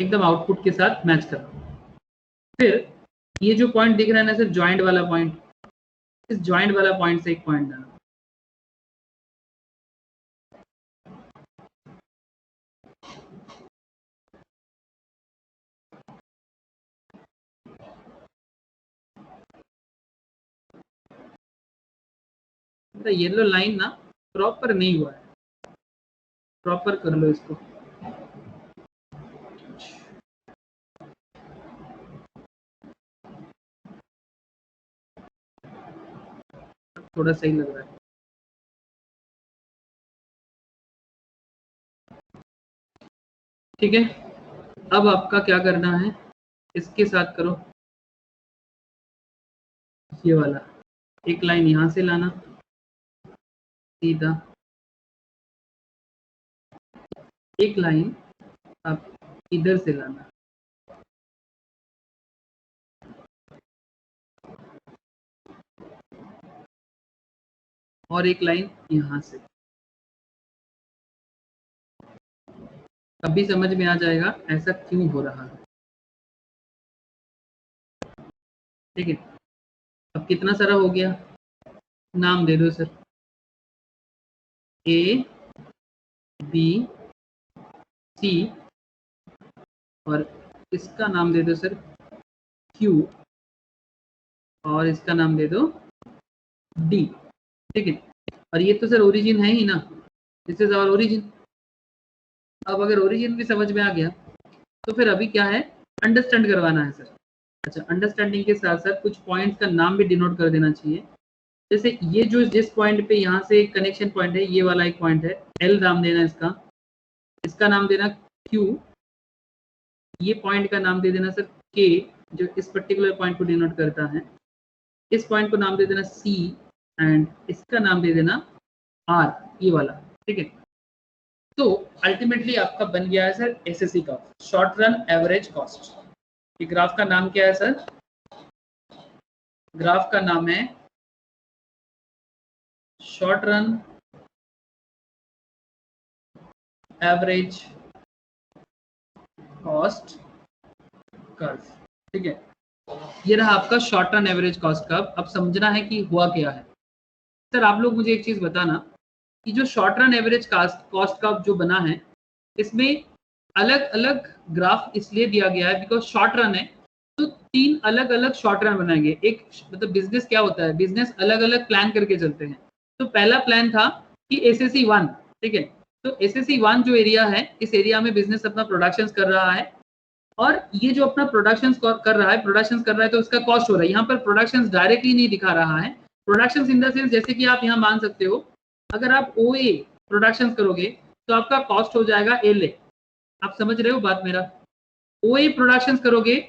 एकदम आउटपुट के साथ मैच करना। फिर ये जो पॉइंट दिख रहा है ना सर, ज्वाइंट वाला पॉइंट, इस ज्वाइंट वाला पॉइंट से एक पॉइंट डालना, येलो लाइन ना प्रॉपर नहीं हुआ है, प्रॉपर कर लो इसको। थोड़ा सही लग रहा है, ठीक है। अब आपका क्या करना है, इसके साथ करो ये वाला, एक लाइन यहां से लाना सीधा, एक लाइन आप इधर से लाना, और एक लाइन यहां से। अभी समझ में आ जाएगा ऐसा क्यों हो रहा है। ठीक है, अब कितना सारा हो गया, नाम दे दो सर, ए बी सी, और इसका नाम दे दो सर क्यू, और इसका नाम दे दो डी। ठीक है, और ये तो सर ओरिजिन है ही ना, दिस इज आवर ओरिजिन। अब अगर ओरिजिन भी समझ में आ गया तो फिर अभी क्या है, अंडरस्टैंड करवाना है सर। अच्छा, अंडरस्टैंडिंग के साथ साथ कुछ पॉइंट्स का नाम भी डिनोट कर देना चाहिए। जैसे ये जो जिस पॉइंट पे यहाँ से एक कनेक्शन पॉइंट है, ये वाला एक पॉइंट है, एल नाम देना इसका, इसका नाम देना क्यू, ये पॉइंट का नाम दे देना सर के, जो इस पर्टिकुलर पॉइंट को डिनोट करता है। इस पॉइंट को नाम दे देना सी एंड इसका नाम दे देना आर, ये वाला, ठीक है। तो अल्टीमेटली आपका बन गया है सर एसएससी का शॉर्ट रन एवरेज कॉस्ट। ये ग्राफ का नाम क्या है सर? ग्राफ का नाम है short run average cost curve, ठीक है। ये रहा आपका short run average cost curve. अब समझना है कि हुआ क्या है सर। आप लोग मुझे एक चीज बताना कि जो short run average cost curve जो बना है, इसमें अलग अलग ग्राफ इसलिए दिया गया है बिकॉज शॉर्ट रन है, तो 3 अलग अलग शॉर्ट रन बनाएंगे। एक मतलब बिजनेस क्या होता है, बिजनेस अलग अलग प्लान करके चलते हैं। तो पहला प्लान था कि एसएससी 1, ठीक है। तो एसएससी 1 जो एरिया है, इस एरिया में बिजनेस अपना प्रोडक्शन कर रहा है, और ये जो अपना प्रोडक्शन कर रहा है तो उसका कॉस्ट हो रहा है। यहाँ पर प्रोडक्शन डायरेक्टली नहीं दिखा रहा है। प्रोडक्शन इन द सेंस जैसे कि आप यहाँ मान सकते हो, अगर आप ओए प्रोडक्शन करोगे तो आपका कॉस्ट हो जाएगा एल ए। आप समझ रहे हो बात मेरा? ओए प्रोडक्शन करोगे,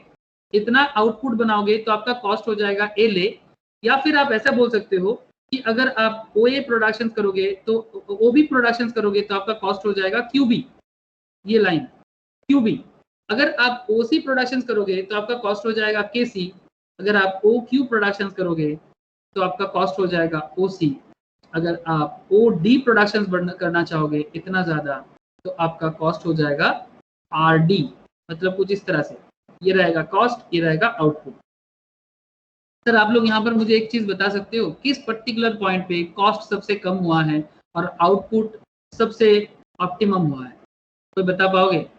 इतना आउटपुट बनाओगे तो आपका कॉस्ट हो जाएगा एल ए। या फिर आप ऐसा बोल सकते हो कि अगर आप ओए प्रोडक्शन करोगे तो ओबी प्रोडक्शन करोगे तो आपका कॉस्ट हो जाएगा क्यूबी, ये लाइन क्यूबी। अगर आप ओसी प्रोडक्शन करोगे तो आपका कॉस्ट हो जाएगा केसी। अगर आप ओ क्यू प्रोडक्शन करोगे तो आपका कॉस्ट हो जाएगा ओसी। अगर आप ओ डी प्रोडक्शन करना चाहोगे इतना ज़्यादा तो आपका कॉस्ट हो जाएगा आर डी। मतलब कुछ इस तरह से ये रहेगा कॉस्ट, ये रहेगा आउटपुट। सर आप लोग यहाँ पर मुझे एक चीज़ बता सकते हो, किस पर्टिकुलर पॉइंट पे कॉस्ट सबसे कम हुआ है और आउटपुट सबसे ऑप्टिमम हुआ है? कोई बता पाओगे?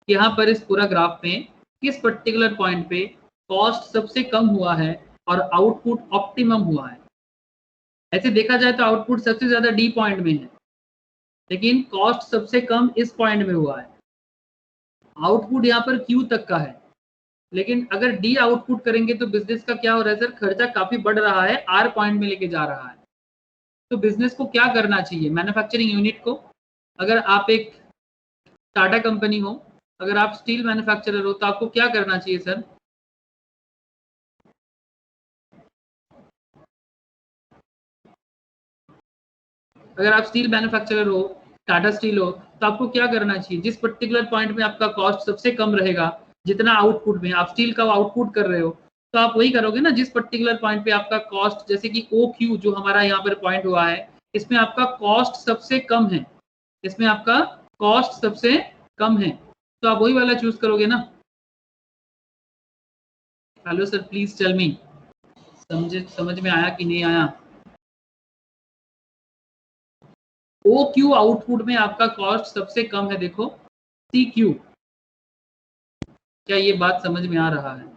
यहाँ पर इस पूरा ग्राफ में किस पर्टिकुलर पॉइंट पे कॉस्ट सबसे कम हुआ है और आउटपुट ऑप्टिमम हुआ है? ऐसे देखा जाए तो आउटपुट सबसे ज्यादा डी पॉइंट में है, लेकिन कॉस्ट सबसे कम इस पॉइंट में हुआ है। आउटपुट यहाँ पर क्यू तक का है, लेकिन अगर डी आउटपुट करेंगे तो बिजनेस का क्या हो रहा है सर? खर्चा काफी बढ़ रहा है, आर पॉइंट में लेके जा रहा है। तो बिजनेस को क्या करना चाहिए? मैन्युफैक्चरिंग यूनिट को, अगर आप एक टाटा कंपनी हो, अगर आप स्टील मैन्युफैक्चरर हो तो आपको क्या करना चाहिए सर? अगर आप स्टील मैन्युफैक्चरर हो, टाटा स्टील हो, तो आपको क्या करना चाहिए? जिस पर्टिकुलर पॉइंट में आपका कॉस्ट सबसे कम रहेगा, जितना आउटपुट में आप स्टील का आउटपुट कर रहे हो, तो आप वही करोगे ना जिस पर्टिकुलर पॉइंट पे आपका कॉस्ट, जैसे कि ओ क्यू जो हमारा यहाँ पर पॉइंट हुआ है, इसमें आपका कॉस्ट सबसे कम है, इसमें आपका कॉस्ट सबसे कम है, तो आप वही वाला चूज करोगे ना। Hello sir, please tell me, समझ में आया कि नहीं आया? ओ क्यू आउटपुट में आपका कॉस्ट सबसे कम है, देखो सी क्यू। क्या ये बात समझ में आ रहा है?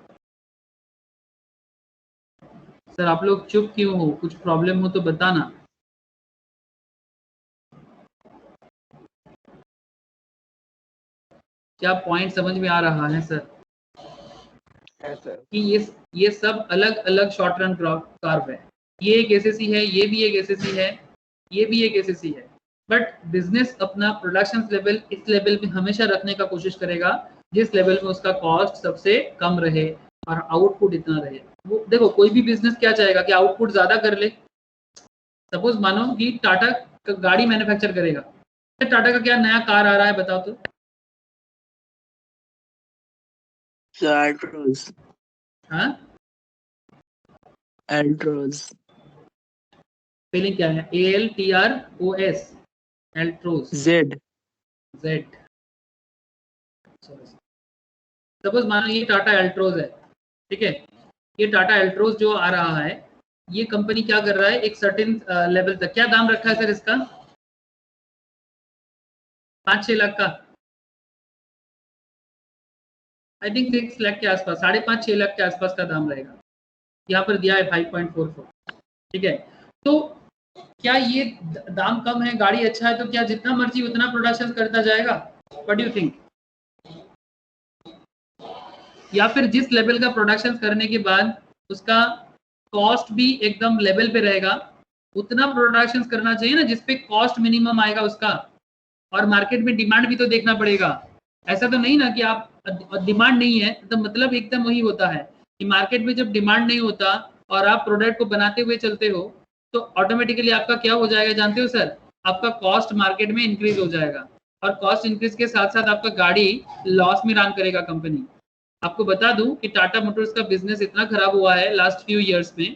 सर आप लोग चुप क्यों हो? कुछ प्रॉब्लम हो तो बताना। क्या पॉइंट समझ में आ रहा है सर? कि ये सब अलग अलग शॉर्ट रन कर्व है। ये एक एसएससी है, ये भी एक एसएससी है, ये भी एक एसएससी है। बट बिजनेस अपना प्रोडक्शन लेवल इस लेवल में हमेशा रखने का कोशिश करेगा जिस लेवल में उसका कॉस्ट सबसे कम रहे और आउटपुट इतना रहे। वो देखो, कोई भी बिजनेस क्या चाहेगा कि आउटपुट ज्यादा कर ले। सपोज मानो कि टाटा गाड़ी मैन्युफैक्चर करेगा, टाटा का क्या नया कार आ रहा है बताओ तो? एल्ट्रोज। हाँ, एल्ट्रोज। स्पेलिंग क्या है? ALTROS, एल्ट्रोज। जेड। सपोज मानो ये टाटा एल्ट्रोज है, ठीक है। ये टाटा एल्ट्रोज जो आ रहा है, ये कंपनी क्या कर रहा है, एक सर्टेन लेवल तक क्या दाम रखा है सर इसका? 5-6 लाख का, आई थिंक 6 लाख के आसपास, 5.5-6 लाख के आसपास का दाम रहेगा। यहाँ पर दिया है 5.44, ठीक है। तो क्या ये दाम कम है, गाड़ी अच्छा है, तो क्या जितना मर्जी उतना प्रोडक्शन करता जाएगा? What do you think? या फिर जिस लेवल का प्रोडक्शन करने के बाद उसका कॉस्ट भी एकदम लेवल पे रहेगा, उतना प्रोडक्शन करना चाहिए ना जिसपे कॉस्ट मिनिमम आएगा उसका, और मार्केट में डिमांड भी तो देखना पड़ेगा। ऐसा तो नहीं ना कि आप डिमांड नहीं है तो मतलब एकदम वही होता है कि मार्केट में जब डिमांड नहीं होता और आप प्रोडक्ट को बनाते हुए चलते हो तो ऑटोमेटिकली आपका क्या हो जाएगा जानते हो सर, आपका कॉस्ट मार्केट में इंक्रीज हो जाएगा और कॉस्ट इंक्रीज के साथ साथ आपका गाड़ी लॉस में रन करेगा कंपनी। आपको बता दूं कि टाटा मोटर्स का बिजनेस इतना खराब हुआ है लास्ट फ्यू इयर्स में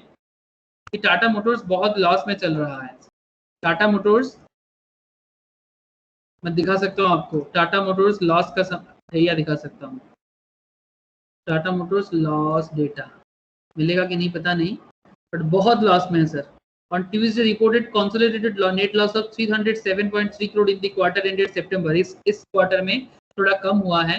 कि टाटा मोटर्स बहुत लॉस में चल रहा है। टाटा मोटर्स मैं दिखा सकता हूँ आपको, टाटा मोटर्स लॉस का एरिया दिखा सकता हूँ। टाटा मोटर्स लॉस डेटा मिलेगा कि नहीं पता नहीं, बट बहुत लॉस में है sir. On Tuesday reported consolidated net loss of 307.3 crore in the quarter ended September. इस क्वार्टर में थोड़ा कम हुआ है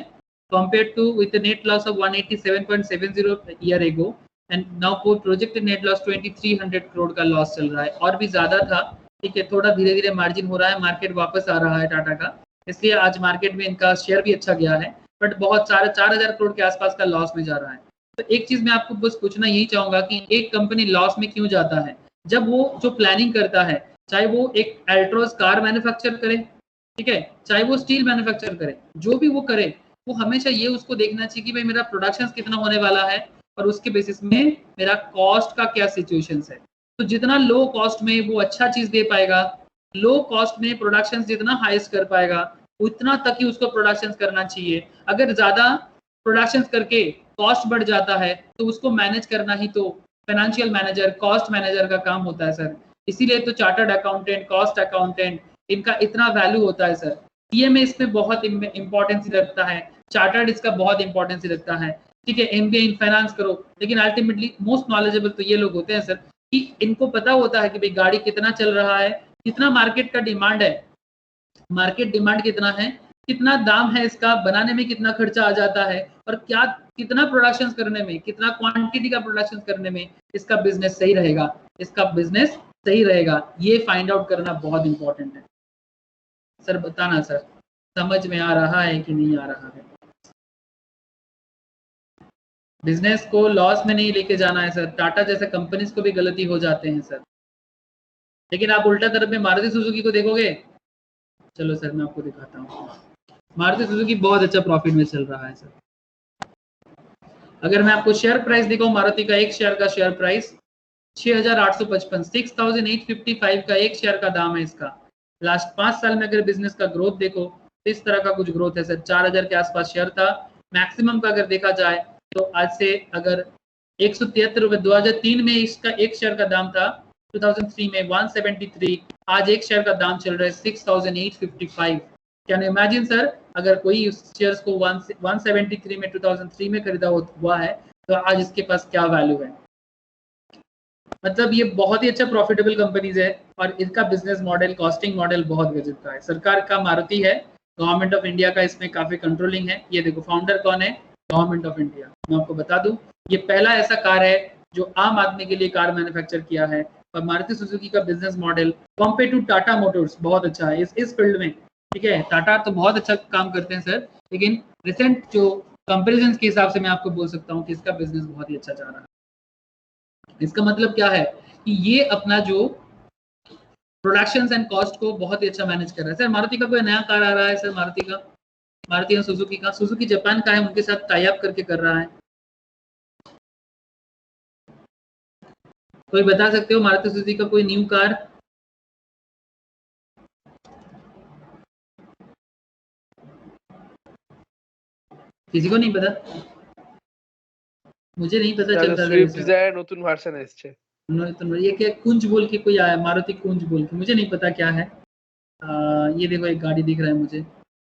compared to with a net loss of 187.70 year ago and now for projected net loss 2300 crore का लॉस चल रहा है और भी ज्यादा था। ठीक है, थोड़ा धीरे धीरे मार्जिन हो रहा है, मार्केट वापस आ रहा है टाटा का, इसलिए आज मार्केट में इनका शेयर भी अच्छा गया है, बट बहुत सारे 4000 करोड़ के आसपास का लॉस में जा रहा है। तो एक चीज मैं आपको बस पूछना यही चाहूंगा कि एक कंपनी लॉस में क्यों जाता है, जब वो जो प्लानिंग करता है, चाहे वो एक एल्ट्रोस कार मैन्युफैक्चर करे, ठीक है, चाहे वो स्टील मैन्युफैक्चर करे, जो भी वो करे, वो हमेशा ये उसको देखना चाहिए कि भाई मेरा प्रोडक्शन कितना होने वाला है और उसके बेसिस में मेरा कॉस्ट का क्या सिचुएशन है। तो जितना लो कॉस्ट में वो अच्छा चीज दे पाएगा, लो कॉस्ट में प्रोडक्शन जितना हाईएस्ट कर पाएगा उतना तक ही उसको प्रोडक्शन करना चाहिए। अगर ज्यादा प्रोडक्शन करके कॉस्ट बढ़ जाता है तो उसको मैनेज करना ही तो फाइनेंशियल मैनेजर, कॉस्ट मैनेजर का काम होता है सर। इसीलिए तो चार्टर्ड अकाउंटेंट, कॉस्ट अकाउंटेंट, इनका इतना वैल्यू होता है सर। सीएमए इसमें बहुत इंपॉर्टेंस रखता है, चार्टर्ड इसका बहुत इंपॉर्टेंस रखता है, ठीक है, एमबीए इन फाइनेंस करो, लेकिन अल्टीमेटली मोस्ट नॉलेजेबल तो ये लोग होते हैं सर कि इनको पता होता है कि भाई गाड़ी कितना चल रहा है, कितना मार्केट का डिमांड है, मार्केट डिमांड कितना है, कितना दाम है इसका, बनाने में कितना खर्चा आ जाता है और क्या कितना प्रोडक्शन करने में, कितना क्वांटिटी का प्रोडक्शन करने में इसका बिजनेस सही रहेगा, इसका बिजनेस सही रहेगा, ये फाइंड आउट करना बहुत इंपॉर्टेंट है। सर बताना सर, समझ में आ रहा है कि नहीं आ रहा है? बिजनेस को लॉस में नहीं लेके जाना है सर। टाटा जैसे कंपनीज को भी गलती हो जाते हैं सर, लेकिन आप उल्टा तरफ में मारुति सुजुकी को देखोगे, चलो सर मैं आपको दिखाता हूँ, मारुति सुजुकी बहुत अच्छा प्रॉफिट में चल रहा है सर। अगर मैं आपको शेयर प्राइस दिखाऊं, मारुति का एक शेयर का शेयर प्राइस 6855, 6855 का एक शेयर का दाम है इसका। लास्ट 5 साल में अगर बिजनेस का ग्रोथ देखो तो इस तरह का कुछ ग्रोथ है सर। 4000 के आसपास शेयर था मैक्सिमम का, अगर देखा जाए तो आज से अगर 173 रुपए 2003 में इसका एक शेयर का दाम था, 2003 में 173, आज एक शेयर का दाम चल रहा है 6855। कैन इमेजिन सर, अगर कोई उस शेयर्स को 173 में 2003 में खरीदा हुआ है तो आज इसके पास क्या वैल्यू है। मतलब ये बहुत ही अच्छा प्रॉफिटेबल कंपनीज है और इनका बिजनेस मॉडल, कॉस्टिंग मॉडल बहुत गजब का है। सरकार का मारुति है, गवर्नमेंट ऑफ इंडिया का इसमें काफी कंट्रोलिंग है। ये देखो फाउंडर कौन है, गवर्नमेंट ऑफ इंडिया। मैं आपको बता दूं ये पहला ऐसा कार है जो आम आदमी के लिए कार मैन्युफैक्चर किया है और मारुति सुजुकी का business model compare to Tata Motors बहुत अच्छा है इस फील्ड में। ठीक है, टाटा तो बहुत अच्छा काम करते हैं सर, लेकिन रिसेंट जो कंपेरिजन के हिसाब से मैं आपको बोल सकता हूँ कि इसका बिजनेस बहुत ही अच्छा जा रहा है। इसका मतलब क्या है कि ये अपना जो प्रोडक्शन एंड कॉस्ट को बहुत ही अच्छा मैनेज कर रहा है। सर मारुति का कोई नया कार आ रहा है सर, मारुति और सुजुकी का, सुजुकी जापान का है, उनके साथ टाई अप करके कर रहा है। कोई बता सकते हो मारुति सुजुकी का कोई न्यू कार? किसी को नहीं पता? मुझे नहीं पता चलता। स्विफ्ट डिजायर নতুন ভার্সন এসেছে। ये क्या कुंज बोल के कोई आया, मारुति कुंज बोल के, मुझे नहीं पता क्या है। ये देखो एक गाड़ी दिख रहा है मुझे,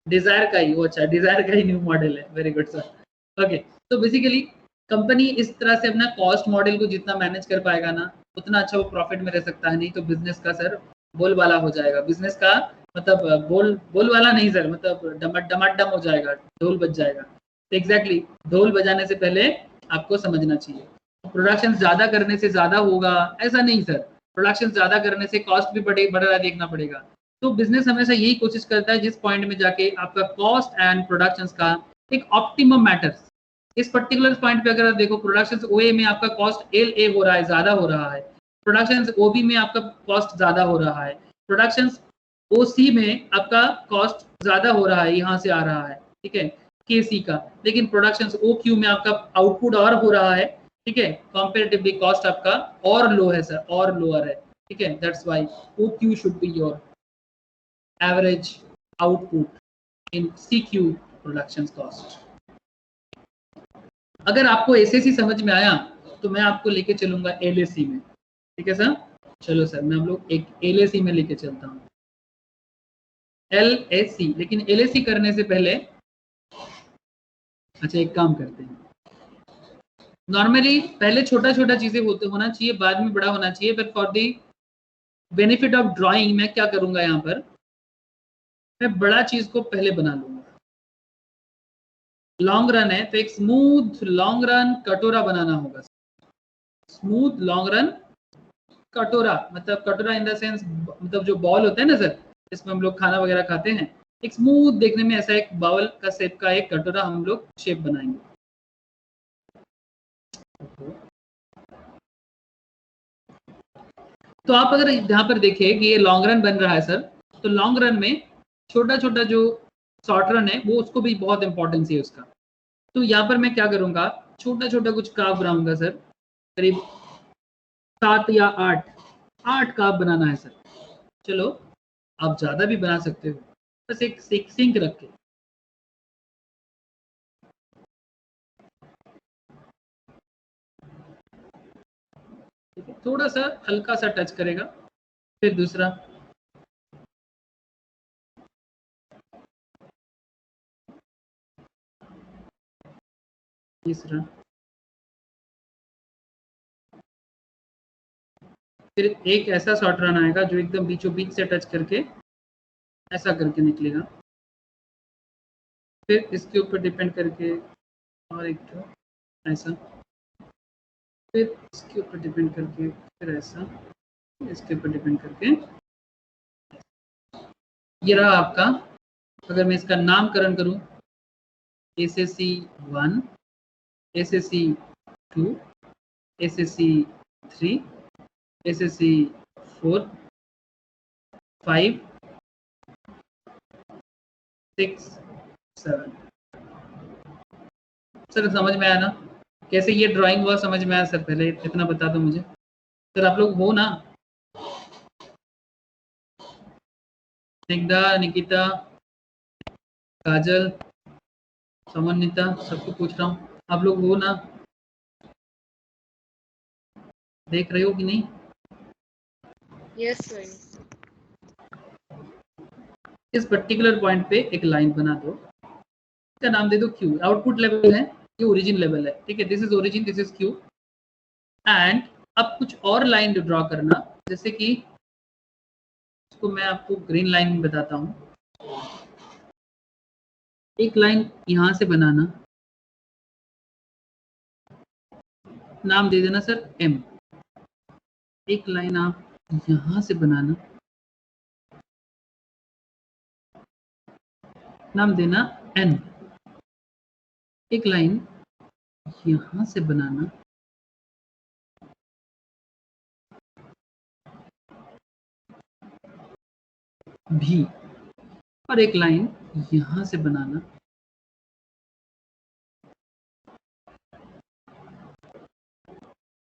डिजायर का ही, वो अच्छा डिजायर का ही न्यू मॉडल है। Very good sir. ओके, तो बेसिकली कंपनी इस तरह से अपना कॉस्ट मॉडल को जितना मैनेज कर पाएगा ना उतना अच्छा वो प्रॉफिट में रह सकता है। नहीं तो बिजनेस का सर बोलबाला हो जाएगा, बिजनेस का मतलब बोल वाला नहीं सर, मतलब डमाडम हो जाएगा, ढोल बज जाएगा। तो एग्जैक्टली ढोल बजाने से पहले आपको समझना चाहिए प्रोडक्शन ज्यादा करने से ज्यादा होगा ऐसा नहीं सर, प्रोडक्शन ज्यादा करने से कॉस्ट भी बढ़ रहा है देखना पड़ेगा। तो बिजनेस हमेशा यही कोशिश करता है जिस पॉइंट में जाके आपका कॉस्ट एंड प्रोडक्शन का एक ऑप्टिमम मैटर्स। इस पर्टिकुलर पॉइंट पे अगर आप देखो प्रोडक्शन ओए में आपका कॉस्ट एल ए हो रहा है, ज्यादा हो रहा है, प्रोडक्शन ओबी में आपका कॉस्ट ज्यादा हो रहा है, प्रोडक्शन ओसी में आपका कॉस्ट ज्यादा हो रहा है, यहाँ से आ रहा है, ठीक है, KC का, लेकिन प्रोडक्शन OQ में आपका आउटपुट और हो रहा है, ठीक है, कंपैरेटिवली कॉस्ट आपका और लो है सर, और लोअर है, ठीक है, that's why OQ should be your average output in CQ production cost. अगर आपको SAC समझ में आया तो मैं आपको लेके चलूंगा LAC में, ठीक है सर। चलो सर, मैं हम लोग एक LAC में लेके चलता हूँ, LAC। लेकिन LAC करने से पहले अच्छा एक काम करते हैं, नॉर्मली पहले छोटा छोटा चीजें होना चाहिए, बाद में बड़ा होना चाहिए, but for the benefit of drawing मैं क्या करूंगा, यहाँ पर मैं बड़ा चीज को पहले बना लूंगा। लॉन्ग रन है तो एक स्मूथ लॉन्ग रन कटोरा बनाना होगा, स्मूथ लॉन्ग रन कटोरा, मतलब कटोरा इन द सेंस मतलब जो बॉल होता है ना सर, जिसमें हम लोग खाना वगैरह खाते हैं, एक स्मूथ देखने में ऐसा एक बाउल का शेप का एक कटोरा हम लोग शेप बनाएंगे। तो आप अगर यहाँ पर देखें कि ये लॉन्ग रन बन रहा है सर, तो लॉन्ग रन में छोटा छोटा जो शॉर्ट रन है वो उसको भी बहुत इंपॉर्टेंस है उसका। तो यहाँ पर मैं क्या करूंगा, छोटा छोटा कुछ काफ बनाऊंगा सर, करीब 7 या 8 काफ बनाना है सर। चलो आप ज्यादा भी बना सकते हो, बस एक सिंक रख के। थोड़ा सा हल्का सा टच करेगा, फिर दूसरा, तीसरा, फिर एक ऐसा शॉर्ट रन आएगा जो एकदम बीचों बीच से टच करके ऐसा करके निकलेगा, फिर इसके ऊपर डिपेंड करके और एक तो ऐसा, फिर इसके ऊपर डिपेंड करके फिर ऐसा, इसके ऊपर डिपेंड करके ये रहा आपका। अगर मैं इसका नामकरण करूं, SAC 1, SAC 2, SAC 3, SAC 4, 5, 6, 7। Sir समझ में आया ना कैसे ये ड्राइंग हुआ, समझ में आया सर? पहले इतना बता दो मुझे सर, आप लोग हो ना? स्निग्धा, निकिता, काजल, समन्विता, सबको पूछ रहा हूँ, आप लोग हो ना? देख रहे हो कि नहीं? Yes sir. इस पर्टिकुलर पॉइंट पे एक लाइन बना दो, इसका नाम दे दो Q। आउटपुट लेवल है, ये ओरिजिन लेवल है, ठीक है, this is origin, this is Q। And अब कुछ और लाइन ड्रॉ करना, जैसे कि इसको मैं आपको ग्रीन लाइन बताता हूँ। एक लाइन यहाँ से बनाना, नाम दे देना सर M। एक लाइन आप यहाँ से बनाना, नाम देना N। एक लाइन यहाँ से बनाना, V। और एक लाइन यहाँ से बनाना,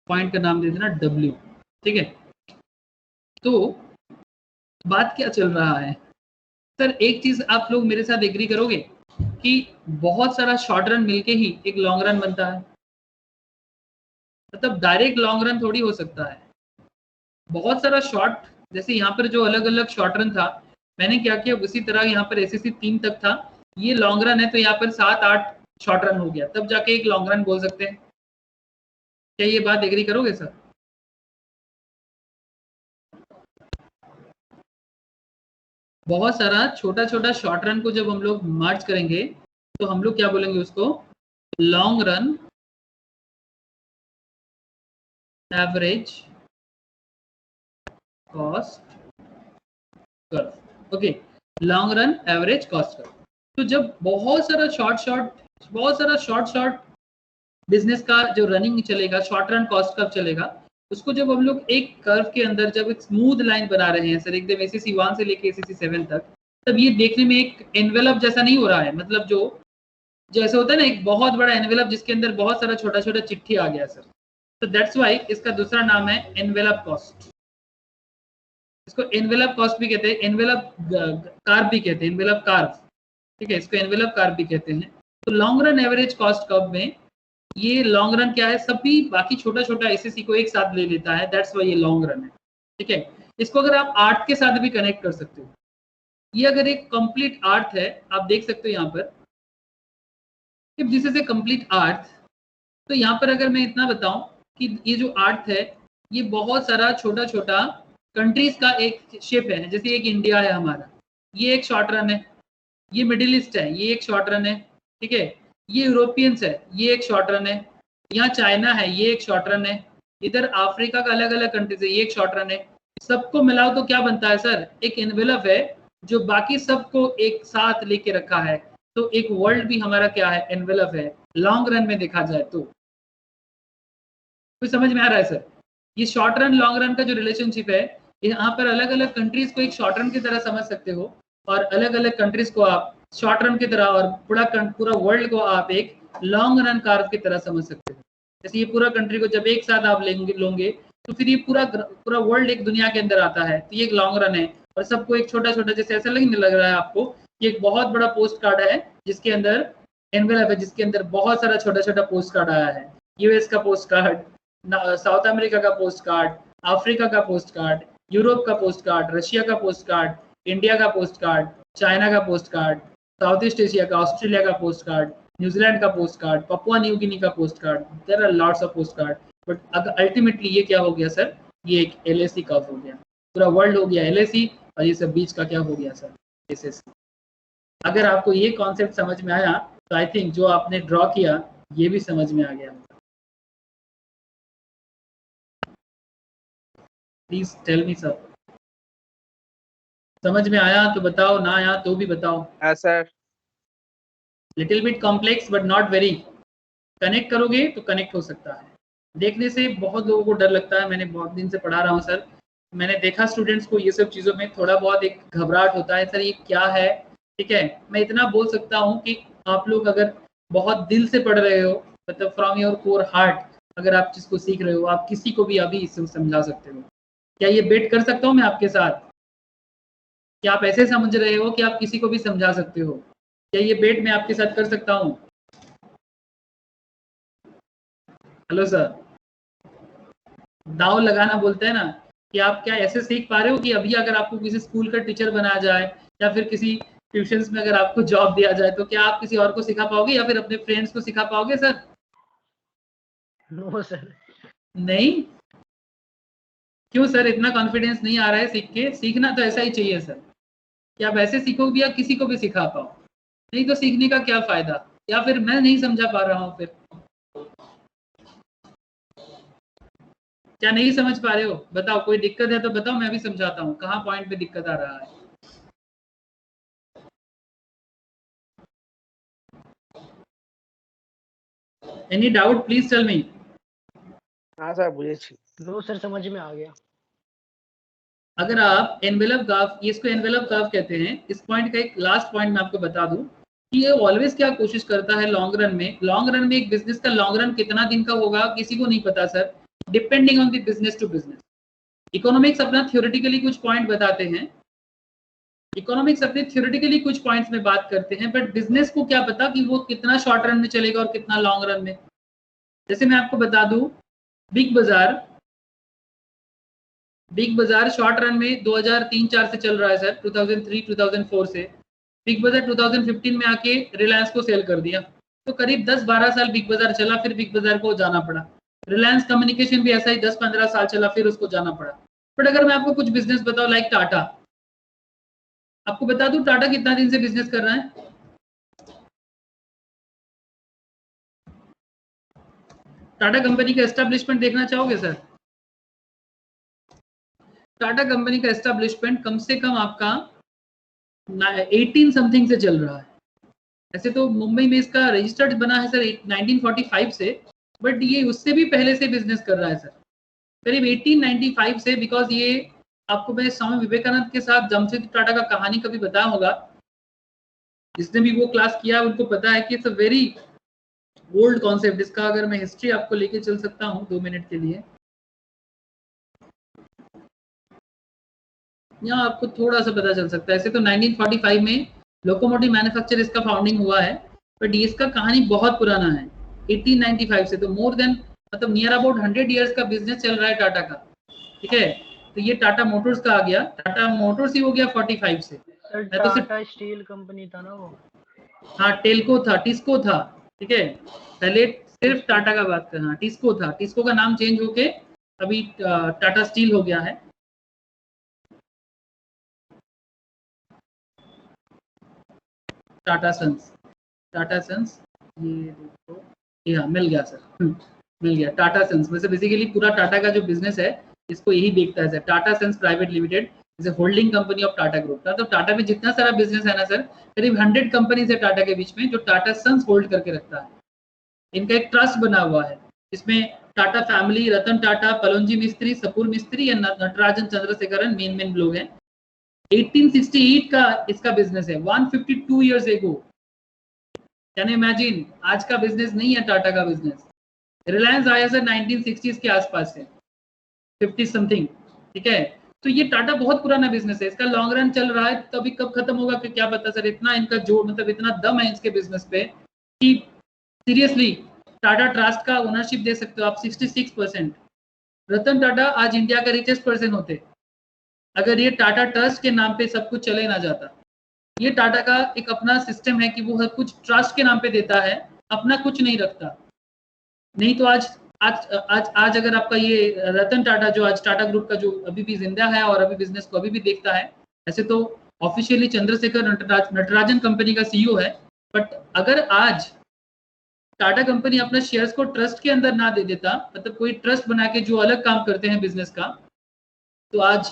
पॉइंट का नाम दे देना W, ठीक है। तो बात क्या चल रहा है सर, एक चीज आप लोग मेरे साथ एग्री करोगे कि बहुत सारा शॉर्ट रन मिलके ही एक लॉन्ग रन बनता है, मतलब डायरेक्ट लॉन्ग रन थोड़ी हो सकता है। बहुत सारा शॉर्ट, जैसे यहाँ पर जो अलग अलग शॉर्ट रन था, मैंने क्या किया उसी तरह यहाँ पर SAC 3 तक था, ये लॉन्ग रन है तो यहाँ पर 7-8 शॉर्ट रन हो गया, तब जाके एक लॉन्ग रन बोल सकते हैं। क्या ये बात एग्री करोगे सर? बहुत सारा छोटा छोटा शॉर्ट रन को जब हम लोग मर्ज करेंगे तो हम लोग क्या बोलेंगे उसको, long run average cost curve. Okay, long run average cost curve. तो जब बहुत सारा शॉर्ट बिजनेस का जो रनिंग चलेगा, शॉर्ट रन कॉस्ट कर्व चलेगा, उसको जब हम लोग एक कर्व के अंदर जब एक स्मूथ लाइन बना रहे हैं सर, एकदम SAC 1 से लेके SAC 7 तक, तब ये देखने में एक एनवेलप जैसा नहीं हो रहा है, मतलब जो जो ऐसे होता है ना एक बहुत बड़ा एनवेलप जिसके अंदर बहुत सारा छोटा छोटा चिट्ठी आ गया सर, तो दैट्स वाई इसका दूसरा नाम है एनवेलप कॉस्ट। इसको एनवेलप कॉस्ट भी कहते हैं, एनवेलप कार्ब भी कहते हैं, एनवेलप कार्ब, ठीक है, इसको एनवेलप कार्ब भी कहते हैं। तो long run average cost curve में ये लॉन्ग रन क्या है, सभी बाकी छोटा छोटा एसएससी को एक साथ ले लेता है, दैट्स वाई ये लॉन्ग रन है, ठीक है। इसको अगर आप आर्ट के साथ भी कनेक्ट कर सकते हो, ये अगर एक कंप्लीट आर्ट है, आप देख सकते हो यहाँ पर, if this is a complete art, तो यहाँ पर अगर मैं इतना बताऊं कि ये जो आर्ट है ये बहुत सारा छोटा छोटा कंट्रीज का एक शेप है, जैसे एक इंडिया है हमारा, ये एक शॉर्ट रन है, ये मिडिल ईस्ट है, ये एक शॉर्ट रन है, ठीक है, ये यूरोपियंस है, ये एक शॉर्ट रन है, यहाँ चाइना है, ये एक शॉर्ट रन है, इधर अफ्रीका का अलग अलग कंट्रीज है, ये एक शॉर्ट रन है। सबको मिलाओ तो क्या बनता है सर, एक एनवेलप है जो बाकी सबको एक साथ लेके रखा है। तो एक वर्ल्ड भी हमारा क्या है, एनवेलप है, लॉन्ग रन में देखा जाए तो। कुछ समझ में आ रहा है सर? ये शॉर्ट रन लॉन्ग रन का जो रिलेशनशिप है, यहाँ पर अलग अलग कंट्रीज को एक शॉर्ट रन की तरह समझ सकते हो, और अलग अलग कंट्रीज को आप शॉर्ट रन की तरह, और पूरा वर्ल्ड को आप एक लॉन्ग रन कार्व की तरह समझ सकते हो। जैसे ये पूरा कंट्री को जब एक साथ आप लोगे तो फिर ये पूरा वर्ल्ड एक दुनिया के अंदर आता है, तो ये एक लॉन्ग रन है, और सबको एक छोटा छोटा, जैसे ऐसा नहीं लग रहा है आपको, ये एक बहुत बड़ा पोस्ट कार्ड है जिसके अंदर एनवेलप है, जिसके अंदर बहुत सारा छोटा छोटा पोस्ट कार्ड आया है, यूएस का पोस्ट कार्ड, साउथ अमेरिका का पोस्ट कार्ड, अफ्रीका का पोस्ट कार्ड, यूरोप का पोस्ट कार्ड, रशिया का पोस्ट कार्ड, इंडिया का पोस्ट कार्ड, चाइना का post card, South East Asia का, ऑस्ट्रेलिया का पोस्ट कार्ड, न्यूजीलैंड का post card, Papua New Guinea का post card, there are lots of post card. But ultimately ये क्या हो गया सर, ये एक एलएसी कर्व हो गया, पूरा वर्ल्ड हो गया एलएसी, और ये सब बीच का क्या हो गया सर, एसएससी। अगर आपको ये कॉन्सेप्ट समझ में आया तो आई थिंक जो आपने ड्रॉ किया ये भी समझ में आ गया। प्लीज टेल मी सर, समझ में आया तो बताओ, ना आया तो भी बताओ। Sir little bit complex but not very, connect करोगे तो कनेक्ट हो सकता है। देखने से बहुत लोगों को डर लगता है, मैंने बहुत दिन से पढ़ा रहा हूँ सर, मैंने देखा स्टूडेंट्स को ये सब चीज़ों में थोड़ा बहुत एक घबराहट होता है, सर ये क्या है, ठीक है। मैं इतना बोल सकता हूँ कि आप लोग अगर बहुत दिल से पढ़ रहे हो, मतलब फ्रॉम योर कोर हार्ट, अगर आप जिसको सीख रहे हो, आप किसी को भी अभी इससे समझा सकते हो। क्या ये बेट कर सकता हूँ मैं आपके साथ? क्या आप ऐसे समझ रहे हो कि आप किसी को भी समझा सकते हो? क्या ये बेट मैं आपके साथ कर सकता हूँ? हेलो सर, दाव लगाना बोलते हैं ना, कि आप क्या ऐसे सीख पा रहे हो कि अभी अगर आपको किसी स्कूल का टीचर बनाया जाए या फिर किसी ट्यूशंस में अगर आपको जॉब दिया जाए तो क्या आप किसी और को सिखा पाओगे या फिर अपने फ्रेंड्स को सिखा पाओगे सर? No sir. नहीं? क्यों सर, इतना कॉन्फिडेंस नहीं आ रहा है सीख के? सीखना तो ऐसा ही चाहिए सर, कि आप ऐसे सीखोगे या किसी को भी सिखा पाओ, नहीं तो सीखने का क्या फायदा? या फिर मैं नहीं समझा पा रहा हूँ फिर? क्या नहीं समझ पा रहे हो? बताओ, कोई दिक्कत है तो बताओ, मैं भी समझाता हूँ कहाँ पॉइंट पे दिक्कत आ रहा है। Any doubt please tell me. हाँ सर बुझेছি। नो सर, समझ में आ गया। अगर आप एनवेलप कर्व, इसको एनवेलप कर्व कहते हैं, इस पॉइंट का एक लास्ट पॉइंट मैं आपको बता दूं कि ये ऑलवेज क्या कोशिश करता है लॉन्ग रन में एक बिजनेस का लॉन्ग रन कितना दिन का होगा किसी को नहीं पता sir, depending on the business to business. Economics अपना थ्योरेटिकली कुछ पॉइंट बताते हैं, इकोनॉमिक्स अपने थ्योरेटिकली कुछ पॉइंट्स में बात करते हैं, बट बिजनेस को क्या पता कि वो कितना शॉर्ट रन में चलेगा और कितना लॉन्ग रन में। जैसे मैं आपको बता दूं, बिग बाजार शॉर्ट रन में 2003-4 से चल रहा है सर, 2003-2004 से। बिग बाजार 2015 में आके रिलायंस को सेल कर दिया, तो करीब 10-12 साल बिग बाजार चला, फिर बिग बाजार को जाना पड़ा। रिलायंस कम्युनिकेशन भी ऐसा ही 10-15 साल चला, फिर उसको जाना पड़ा। बट अगर मैं आपको कुछ बिजनेस बताऊं लाइक टाटा, आपको बता दूं टाटा कितना दिन से बिजनेस कर रहा है? टाटा कंपनी का एस्टेब्लिशमेंट देखना चाहोगे सर? टाटा कंपनी का एस्टेब्लिशमेंट कम से कम आपका 18 समथिंग से चल रहा है। ऐसे तो मुंबई में इसका रजिस्टर्ड बना है सर 1945 से, बट ये उससे भी पहले से बिजनेस कर रहा है सर, करीब 1895 से। बिकॉज ये आपको मैं स्वामी विवेकानंद के साथ जमशेद टाटा का कहानी कभी बताया होगा, जिसने भी वो क्लास किया उनको पता है कि it's a very old concept. इसका अगर मैं हिस्ट्री आपको लेके चल सकता हूँ 2 मिनट के लिए, यहाँ आपको थोड़ा सा पता चल सकता है। ऐसे तो 1945 में लोकोमोटिव मैन्युफैक्चर इसका फाउंडिंग हुआ है, बट इसका कहानी बहुत पुराना है 1895 से। तो मोर देन मतलब नियर अबाउट 100 इयर्स का बिजनेस चल रहा है टाटा का, ठीक है। तो ये टाटा मोटर्स का आ गया, टाटा मोटर्स ही हो गया 45 से। सर मैं तो टाटा स्टील कंपनी था ना वो। हाँ टेल्को था, टिस्को था, ठीक है। पहले सिर्फ टाटा का बात कर, हाँ टिस्को था, टिस्को का नाम चेंज होके अभी टाटा स्टील हो गया है। टाटा सन्स, टाटा सन्स, ये देखो, ये हाँ मिल गया सर, मिल गया टाटा सन्स। वैसे बेसिकली पूरा टाटा का जो बिजनेस है इसको यही देखता है sir, Tata Sons Private Limited is a holding company of Tata group. तो टाटा में जितना सारा बिजनेस है ना सर, करीब 100 कंपनीज है टाटा के बीच में जो टाटा सन्स होल्ड करके रखता है। इनका एक ट्रस्ट बना हुआ है, इसमें टाटा फैमिली, रतन टाटा, पलोंजी मिस्त्री, सपूर मिस्त्री या नटराजन चंद्रशेखरन मेन लोग हैं। 1868 का इसका बिजनेस है, 152 years ago. Can you imagine, आज का बिजनेस नहीं है टाटा का बिजनेस। रिलायंस आया सर 1960s के आसपास से, 50 समथिंग, ठीक है। तो ये टाटा बहुत पुराना बिजनेस है, इसका लॉन्ग रन चल रहा है, तो अभी कब खत्म होगा कि क्या पता सर। इतना इनका जो मतलब इतना दम है इसके बिजनेस पे कि सीरियसली टाटा ट्रस्ट का ओनरशिप दे सकते हो आप 66%। रतन टाटा आज इंडिया का रिचेस्ट पर्सन होते अगर ये टाटा ट्रस्ट के नाम पे सब कुछ चले ना जाता। ये टाटा का एक अपना सिस्टम है कि वो हर कुछ ट्रस्ट के नाम पे देता है, अपना कुछ नहीं रखता। नहीं तो आज आज आज आज अगर आपका ये रतन टाटा जो आज टाटा ग्रुप का जो अभी भी जिंदा है और अभी बिजनेस को अभी भी देखता है, ऐसे तो ऑफिशियली चंद्रशेखर नटराजन कंपनी का सीईओ है, बट अगर आज टाटा कंपनी अपना शेयर्स को ट्रस्ट के अंदर ना दे देता, मतलब कोई ट्रस्ट बना के जो अलग काम करते हैं बिजनेस का, तो आज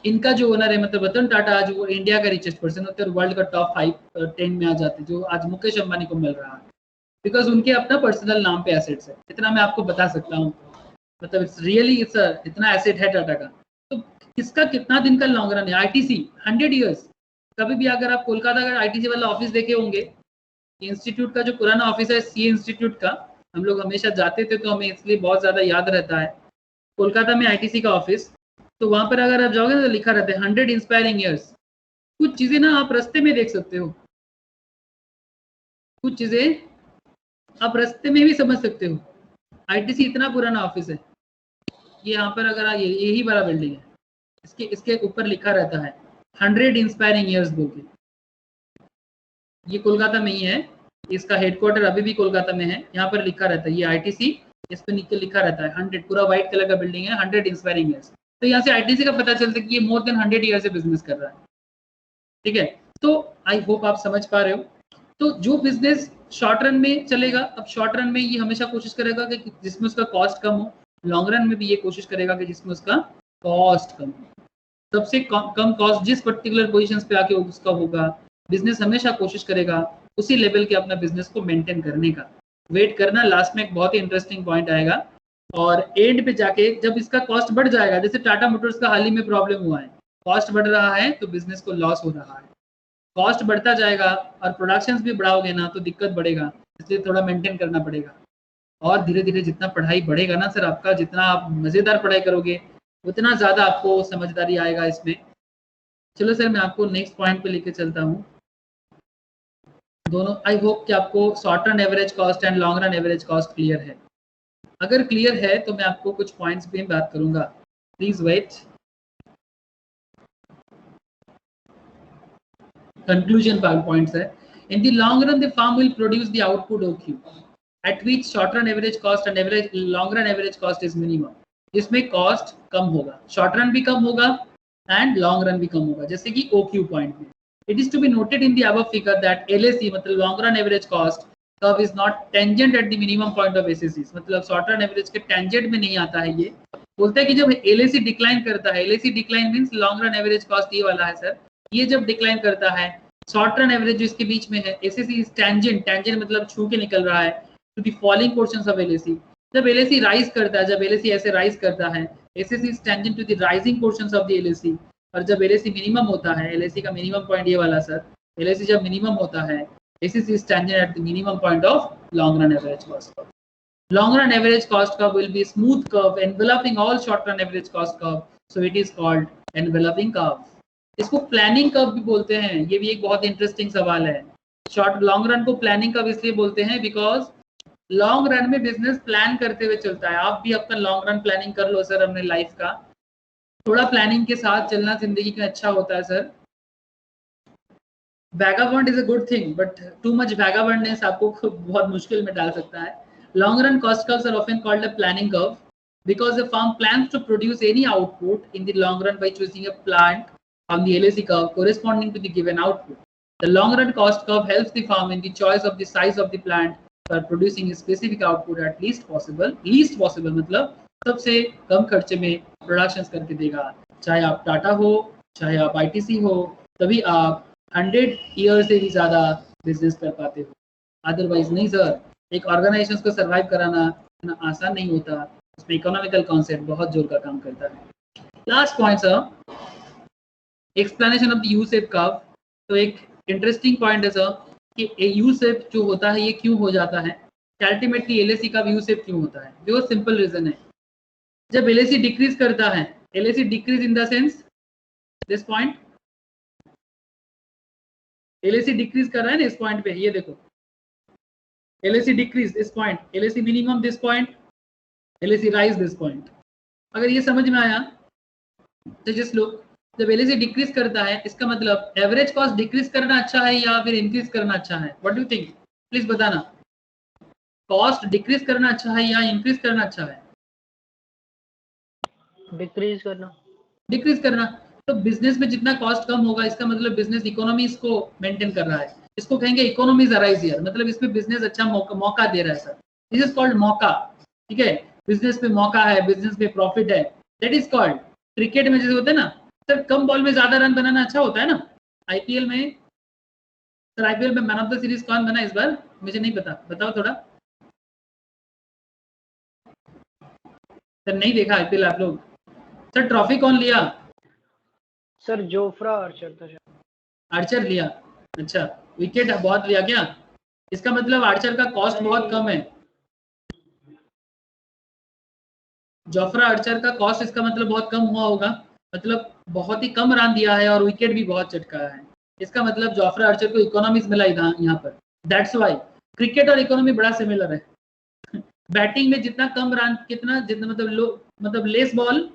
इनका जो ओनर है मतलब रतन टाटा आज वो इंडिया का रिचेस्ट पर्सन होते हैं, वर्ल्ड का टॉप 5-10 में आ जाते, जो आज मुकेश अंबानी को मिल रहा है, बिकॉज उनके अपना पर्सनल नाम पे एसेट्स है। इतना मैं आपको बता सकता हूँ, मतलब इट्स रियली इतना एसेट है टाटा का। तो इसका कितना दिन का लॉन्ग रन है, आईटीसी 100 इयर्स। कभी भी अगर आप कोलकाता अगर आईटीसी वाला ऑफिस देखे होंगे, इंस्टीट्यूट का जो पुराना ऑफिस है सी इंस्टीट्यूट का, हम लोग हमेशा जाते थे तो हमें इसलिए बहुत ज़्यादा याद रहता है। कोलकाता में आईटीसी का ऑफिस, तो वहाँ पर अगर आप जाओगे तो लिखा रहता है 100 इंस्पायरिंग ईयर्स। कुछ चीज़ें ना आप रास्ते में देख सकते हो, कुछ चीज़ें आप रास्ते में भी समझ सकते हो। आईटीसी इतना पुराना ऑफिस है। ये यहाँ पर अगर यही बड़ा बिल्डिंग है, इसके ऊपर लिखा रहता है 100 इंस्पायरिंग ईयर्स बोल के। ये कोलकाता में ही है, इसका हेडक्वार्टर अभी भी कोलकाता में है। यहाँ पर लिखा रहता है ये आईटीसी, इस पर नीचे लिखा रहता है 100, पूरा व्हाइट कलर का बिल्डिंग है, 100 इंस्पायरिंग ईयर्स। तो यहाँ से आईटीसी का पता चलता है कि ये मोर देन 100 ईयर से बिजनेस कर रहा है, ठीक है। तो आई होप आप समझ पा रहे हो। तो जो बिजनेस शॉर्ट रन में चलेगा, अब शॉर्ट रन में ये हमेशा कोशिश करेगा कि जिसमें उसका कॉस्ट कम हो, लॉन्ग रन में भी ये कोशिश करेगा कि जिसमें उसका कॉस्ट कम हो। सबसे कम कॉस्ट जिस पर्टिकुलर पोजीशन पे आके उसका होगा, बिजनेस हमेशा कोशिश करेगा उसी लेवल के अपना बिजनेस को मेंटेन करने का। वेट करना, लास्ट में एक बहुत ही इंटरेस्टिंग पॉइंट आएगा और एंड पे जाके जब इसका कॉस्ट बढ़ जाएगा, जैसे टाटा मोटर्स का हाल ही में प्रॉब्लम हुआ है, कॉस्ट बढ़ रहा है तो बिजनेस को लॉस हो रहा है। कॉस्ट बढ़ता जाएगा और प्रोडक्शन भी बढ़ाओगे ना तो दिक्कत बढ़ेगा, इसलिए थोड़ा मेंटेन करना पड़ेगा। और धीरे धीरे जितना पढ़ाई बढ़ेगा ना सर आपका, जितना आप मज़ेदार पढ़ाई करोगे उतना ज़्यादा आपको समझदारी आएगा इसमें। चलो सर मैं आपको नेक्स्ट पॉइंट पे लेके चलता हूँ। दोनों आई होप कि आपको short run average cost and long run average cost clear है। अगर क्लियर है तो मैं आपको कुछ पॉइंट्स पे बात करूंगा, प्लीज वेट। कंक्लूजन पॉइंट्स है। In the long run the firm will produce the output OQ eight which short run average cost and average long run average cost is minimum. इसमें कॉस्ट कम होगा, शॉर्ट रन भी कम होगा एंड लॉन्ग रन भी कम होगा, जैसे कि ओक्यू पॉइंट में। It is to be noted in the above figure that LAC मतलब long run average cost curve is not tangent at the minimum point of SACs, मतलब short run average के tangent में नहीं आता है। ये बोलता है कि जब LAC डिक्लाइन करता है, LAC decline means long run average cost ये वाला है सर, ये जब डिक्लाइन करता है, शॉर्ट रन एवरेज जो इसके बीच में है, SAC इज tangent, tangent मतलब छू के निकल रहा है to the falling portions of LAC। जब LAC राइज करता है, जब LAC ऐसे राइज करता है, SAC is tangent to the rising portions of the LAC। और जब LAC मिनिमम होता है, LAC का मिनिमम पॉइंट ये वाला सर, LAC जब मिनिमम होता है, ACC is standing at the minimum point of long run average cost curve. Long run average cost curve will be a smooth curve enveloping all short run average cost curve, so it is called enveloping curve. इसको प्लानिंग कर्व भी बोलते हैं, ये भी एक बहुत इंटरेस्टिंग सवाल है। शॉर्ट लॉन्ग रन को प्लानिंग कर्व इसलिए बोलते हैं बिकॉज लॉन्ग रन में बिजनेस प्लान करते हुए चलता है। आप भी अपना लॉन्ग रन प्लानिंग कर लो सर अपने लाइफ का, थोड़ा प्लानिंग के साथ चलना जिंदगी में अच्छा होता है sir. Vagabond is a good thing but too much vagabondness आपको बहुत मुश्किल में डाल सकता है। Long run cost curves are often called a planning curve because the firm plans to produce any output in the long run by choosing a plant on the LAC curve corresponding to the given output. The long run cost curve helps the firm in the choice of the size of the plant for producing a specific output at least possible. Least possible मतलब सबसे कम खर्चे में प्रोडक्शंस करके देगा। चाहे आप टाटा हो, चाहे आप ITC हो, तभी आप 100 ईयर से भी ज़्यादा बिजनेस कर पाते हो। अदरवाइज नहीं सर, एक ऑर्गेनाइजेशन को सर्वाइव कराना इतना आसान नहीं होता, उसमें इकोनॉमिकल कॉन्सेप्ट बहुत जोर का काम करता है। Last point sir, explanation of the U shape curve. तो एक इंटरेस्टिंग पॉइंट है सर कि यू शेप जो होता है ये क्यों हो जाता है, अल्टीमेटली एलएसी का यू शेप क्यों होता है। जो सिंपल रीजन है, जब एलएसी डिक्रीज करता है, LAC decrease in the sense this point, LAC decrease कर रहा है ना इस पॉइंट पे, ये देखो एलएसी डिक्रीज इस point, LAC minimum this point, LAC rise this point। अगर ये समझ में आया तो जस्ट लुक, जब LAC डिक्रीज करता है इसका मतलब एवरेज कॉस्ट डिक्रीज करना अच्छा है या फिर इंक्रीज करना अच्छा है। व्हाट डू थिंक, प्लीज बताना, कॉस्ट डिक्रीज करना अच्छा है या इंक्रीज करना अच्छा है? डिक्रीज करना। डिक्रीज करना। तो बिजनेस में जितना कॉस्ट कम होगा इसका मतलब बिजनेस इकोनॉमीज को मेंटेन कर रहा है, इसको कहेंगे इकोनॉमीज अराइज हियर, मतलब इसमें बिजनेस अच्छा मौका दे रहा है सर। दिस इज कॉल्ड मौका, ठीक है। बिजनेस पे मौका है, बिजनेस पे प्रॉफिट है, दैट इज कॉल्ड। क्रिकेट में जैसे होता है ना सर, कम बॉल में ज्यादा रन बनाना अच्छा होता है ना। आईपीएल में सर, आईपीएल में मैन ऑफ द सीरीज कौन बना इस बार, मुझे नहीं पता, बताओ थोड़ा। सर नहीं देखा आईपीएल आप लोग। सर ट्रॉफी कौन लिया? सर जोफ्रा आर्चर था। आर्चर लिया, अच्छा। विकेट बहुत लिया क्या? इसका मतलब आर्चर का कॉस्ट बहुत कम है। जोफ्रा आर्चर का कॉस्ट इसका मतलब बहुत कम हुआ होगा, मतलब बहुत ही कम रन दिया है और विकेट भी बहुत चटकाया है। इसका मतलब जोफ्रा आर्चर को इकोनॉमिक्स मिला यहाँ पर। दैट्स व्हाई क्रिकेट और इकोनॉमी बड़ा सिमिलर है। बैटिंग में जितना कम रन, कितना जितना मतलब लो, मतलब less ball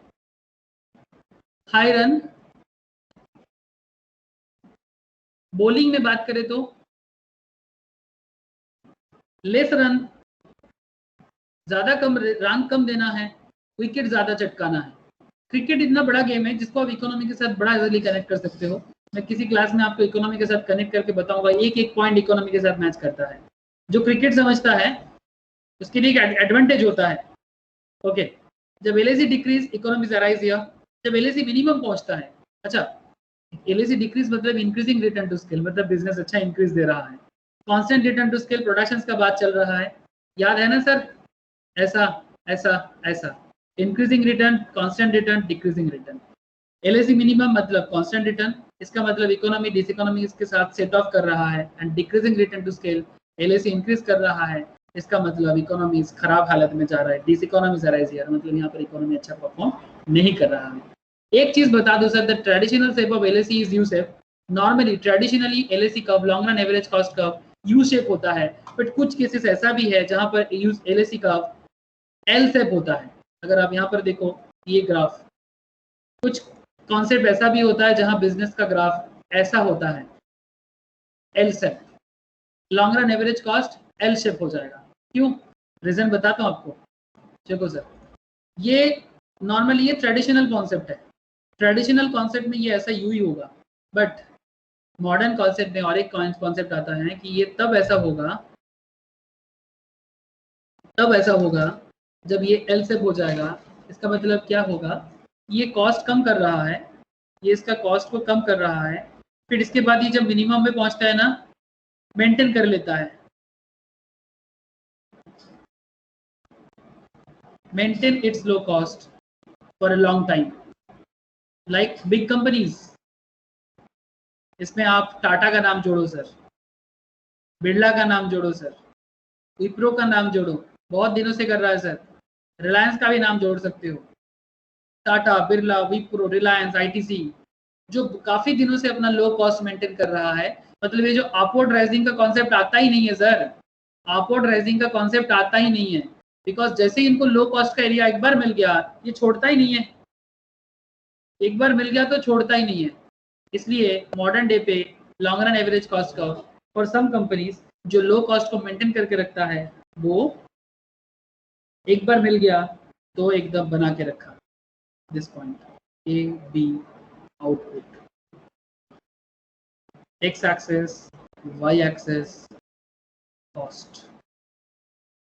high run. Bowling में बात करें तो लेस रन, ज्यादा कम रन कम देना है, विकेट ज्यादा चटकाना है। क्रिकेट इतना बड़ा गेम है जिसको आप इकोनॉमी के साथ बड़ा इजीली कनेक्ट कर सकते हो। मैं किसी क्लास में आपको इकोनॉमी के साथ कनेक्ट करके बताऊंगा, एक एक पॉइंट इकोनॉमी के साथ मैच करता है। जो क्रिकेट समझता है उसके लिए एक एडवांटेज होता है। ओके, जब LAC decrease economy arise here, जब एलएसी मिनिमम पहुंचता है, अच्छा एलएसी डिक्रीज मतलब इंक्रीजिंग रिटर्न टू स्केल, मतलब बिजनेस अच्छा इंक्रीज दे रहा है। Constant return to scale productions का बात चल रहा है, याद है ना सर, ऐसा ऐसा ऐसा, increasing return, constant return, decreasing return. LAC minimum मतलब कांस्टेंट रिटर्न, इसका मतलब इकोनॉमी डिस इकोनॉमी इसके साथ सेट ऑफ कर रहा है। And decreasing return to scale, LAC increase कर रहा है, इसका मतलब इकोनॉमी खराब हालत में जा रहा है, डिस इकोनॉमी अराइज हियर, मतलब यहाँ पर इकोनॉमी अच्छा परफॉर्म नहीं कर रहा है। एक चीज बता दो sir, the traditional shape of LAC is U shape. Normally traditionally LAC curve, long run average cost curve U shape होता है, बट कुछ केसेस ऐसा भी है जहां पर एलएसी कर्व एल शेप होता है। अगर आप यहाँ पर देखो ये ग्राफ, कुछ कॉन्सेप्ट ऐसा भी होता है जहां बिजनेस का ग्राफ ऐसा होता है, L shape. Long run average cost L shape हो जाएगा, क्यों? रीजन बताता हूँ आपको। देखो सर, ये नॉर्मली ये ट्रेडिशनल कॉन्सेप्ट है, ट्रेडिशनल कॉन्सेप्ट में ये ऐसा यू ही होगा, बट मॉडर्न कॉन्सेप्ट में और एक कॉन्सेप्ट आता है कि ये तब ऐसा होगा जब ये एल शेप हो जाएगा। इसका मतलब क्या होगा, ये कॉस्ट कम कर रहा है, ये इसका कॉस्ट को कम कर रहा है, फिर इसके बाद ये जब मिनिमम में पहुंचता है ना, मेंटेन कर लेता है, maintain its low cost for a long time, like big companies. इसमें आप टाटा का नाम जोड़ो सर, बिरला का नाम जोड़ो सर, विप्रो का नाम जोड़ो, बहुत दिनों से कर रहा है सर, रिलायंस का भी नाम जोड़ सकते हो, टाटा, बिरला, विप्रो, रिलायंस, आईटीसी, जो काफी दिनों से अपना लो कॉस्ट मेंटेन कर रहा है। मतलब ये जो अपवर्ड राइजिंग का कॉन्सेप्ट आता ही नहीं है सर, अपवर्ड राइजिंग का कॉन्सेप्ट आता ही नहीं है, बिकॉज जैसे ही इनको लो कॉस्ट का एरिया एक बार मिल गया, ये छोड़ता ही नहीं है, एक बार मिल गया तो छोड़ता ही नहीं है। इसलिए मॉडर्न डे पे लॉन्ग रन एवरेज कॉस्ट का फॉर सम कंपनीज जो लो कॉस्ट को मेंटेन करके रखता है, वो एक बार मिल गया तो एकदम बना के रखा। This point A B output, X axes, Y axes, cost.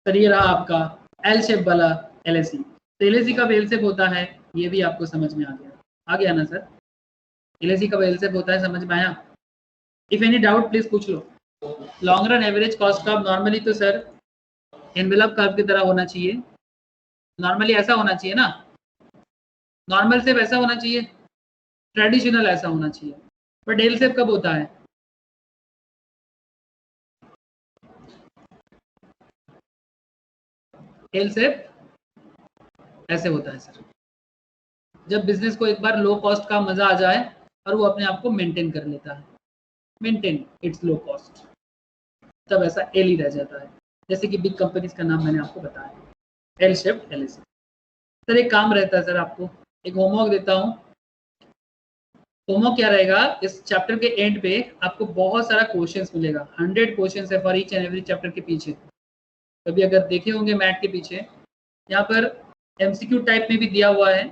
Sir ये रहा आपका एल शेप वाला एलएसी। तो एलएसी का एल शेप होता है, ये भी आपको समझ में आ गया ना सर? एलएसी का एल शेप होता है, समझ में आया? इफ एनी डाउट प्लीज पूछ लो। Long run average cost curve normally तो सर एनवेलप कर्व की तरह होना चाहिए, नॉर्मली ऐसा होना चाहिए ना, नॉर्मल शेप ऐसा होना चाहिए, ट्रेडिशनल ऐसा होना चाहिए, बट एल शेप कब होता है? एल शेप ऐसे होता है सर, जब बिजनेस को एक बार लो कॉस्ट का मजा आ जाए और वो अपने आप को मेंटेन कर लेता है, मेंटेन इट्स लो कॉस्ट, तब ऐसा एल ही रह जाता है। जैसे कि बिग कंपनीज का नाम मैंने आपको बताया, एल शेप एलएसी। सर एक काम रहता है सर, आपको एक होमवर्क देता हूँ। होमवर्क क्या रहेगा, इस चैप्टर के एंड पे आपको बहुत सारा क्वेश्चंस मिलेगा, 100 क्वेश्चंस है for each and every chapter के पीछे। कभी अगर देखे होंगे मैट के पीछे, यहाँ पर एमसीक्यू टाइप में भी दिया हुआ है,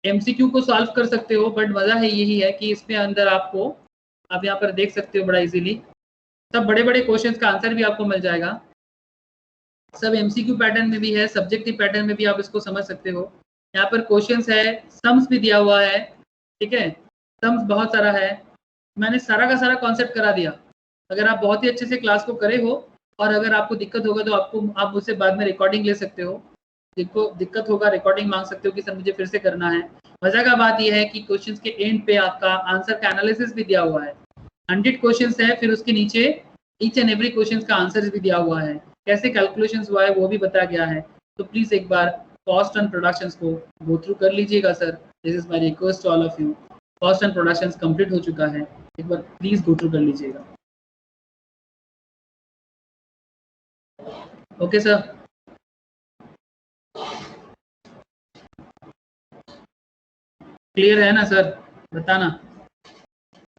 एमसीक्यू को सॉल्व कर सकते हो, बट मजा है यही है कि इसमें अंदर आपको, आप यहाँ पर देख सकते हो बड़ा इजीली, सब बड़े बड़े क्वेश्चंस का आंसर भी आपको मिल जाएगा। सब एमसीक्यू पैटर्न में भी है, सब्जेक्टिव पैटर्न में भी आप इसको समझ सकते हो। यहाँ पर क्वेश्चंस है, सम्स भी दिया हुआ है, ठीक है, सम्स बहुत सारा है। मैंने सारा का सारा कॉन्सेप्ट करा दिया। अगर आप बहुत ही अच्छे से क्लास को करे हो और अगर आपको दिक्कत होगा तो आप मुझसे बाद में रिकॉर्डिंग ले सकते हो, जिनको दिक्कत होगा रिकॉर्डिंग मांग सकते हो कि सर मुझे फिर से करना है। मजा का बात यह है कि क्वेश्चंस के एंड पे आपका आंसर का एनालिसिस भी दिया हुआ है, 100 क्वेश्चंस है, फिर उसके नीचे ईच एंड एवरी क्वेश्चन का आंसर भी दिया हुआ है, कैसे कैलकुलेशंस हुआ है वो भी बताया गया है। तो प्लीज एक बार कॉस्ट एंड प्रोडक्शंस को गो थ्रू कर लीजिएगा sir, this is my request to all of you. Cost and productions complete हो चुका है, एक बार प्लीज गो थ्रू कर लीजिएगा। ओके सर, क्लियर है ना सर? बताना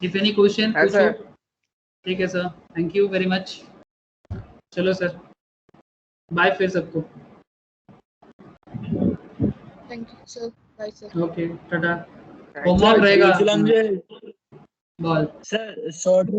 इफ एनी क्वेश्चन पूछो। ठीक है sir, thank you very much. चलो सर, बाय फिर सबको। Thank you, sir. Bye, sir. Okay, Tata. Homework रहेगा, पूछ लो मुझे बॉल सर, शॉर्ट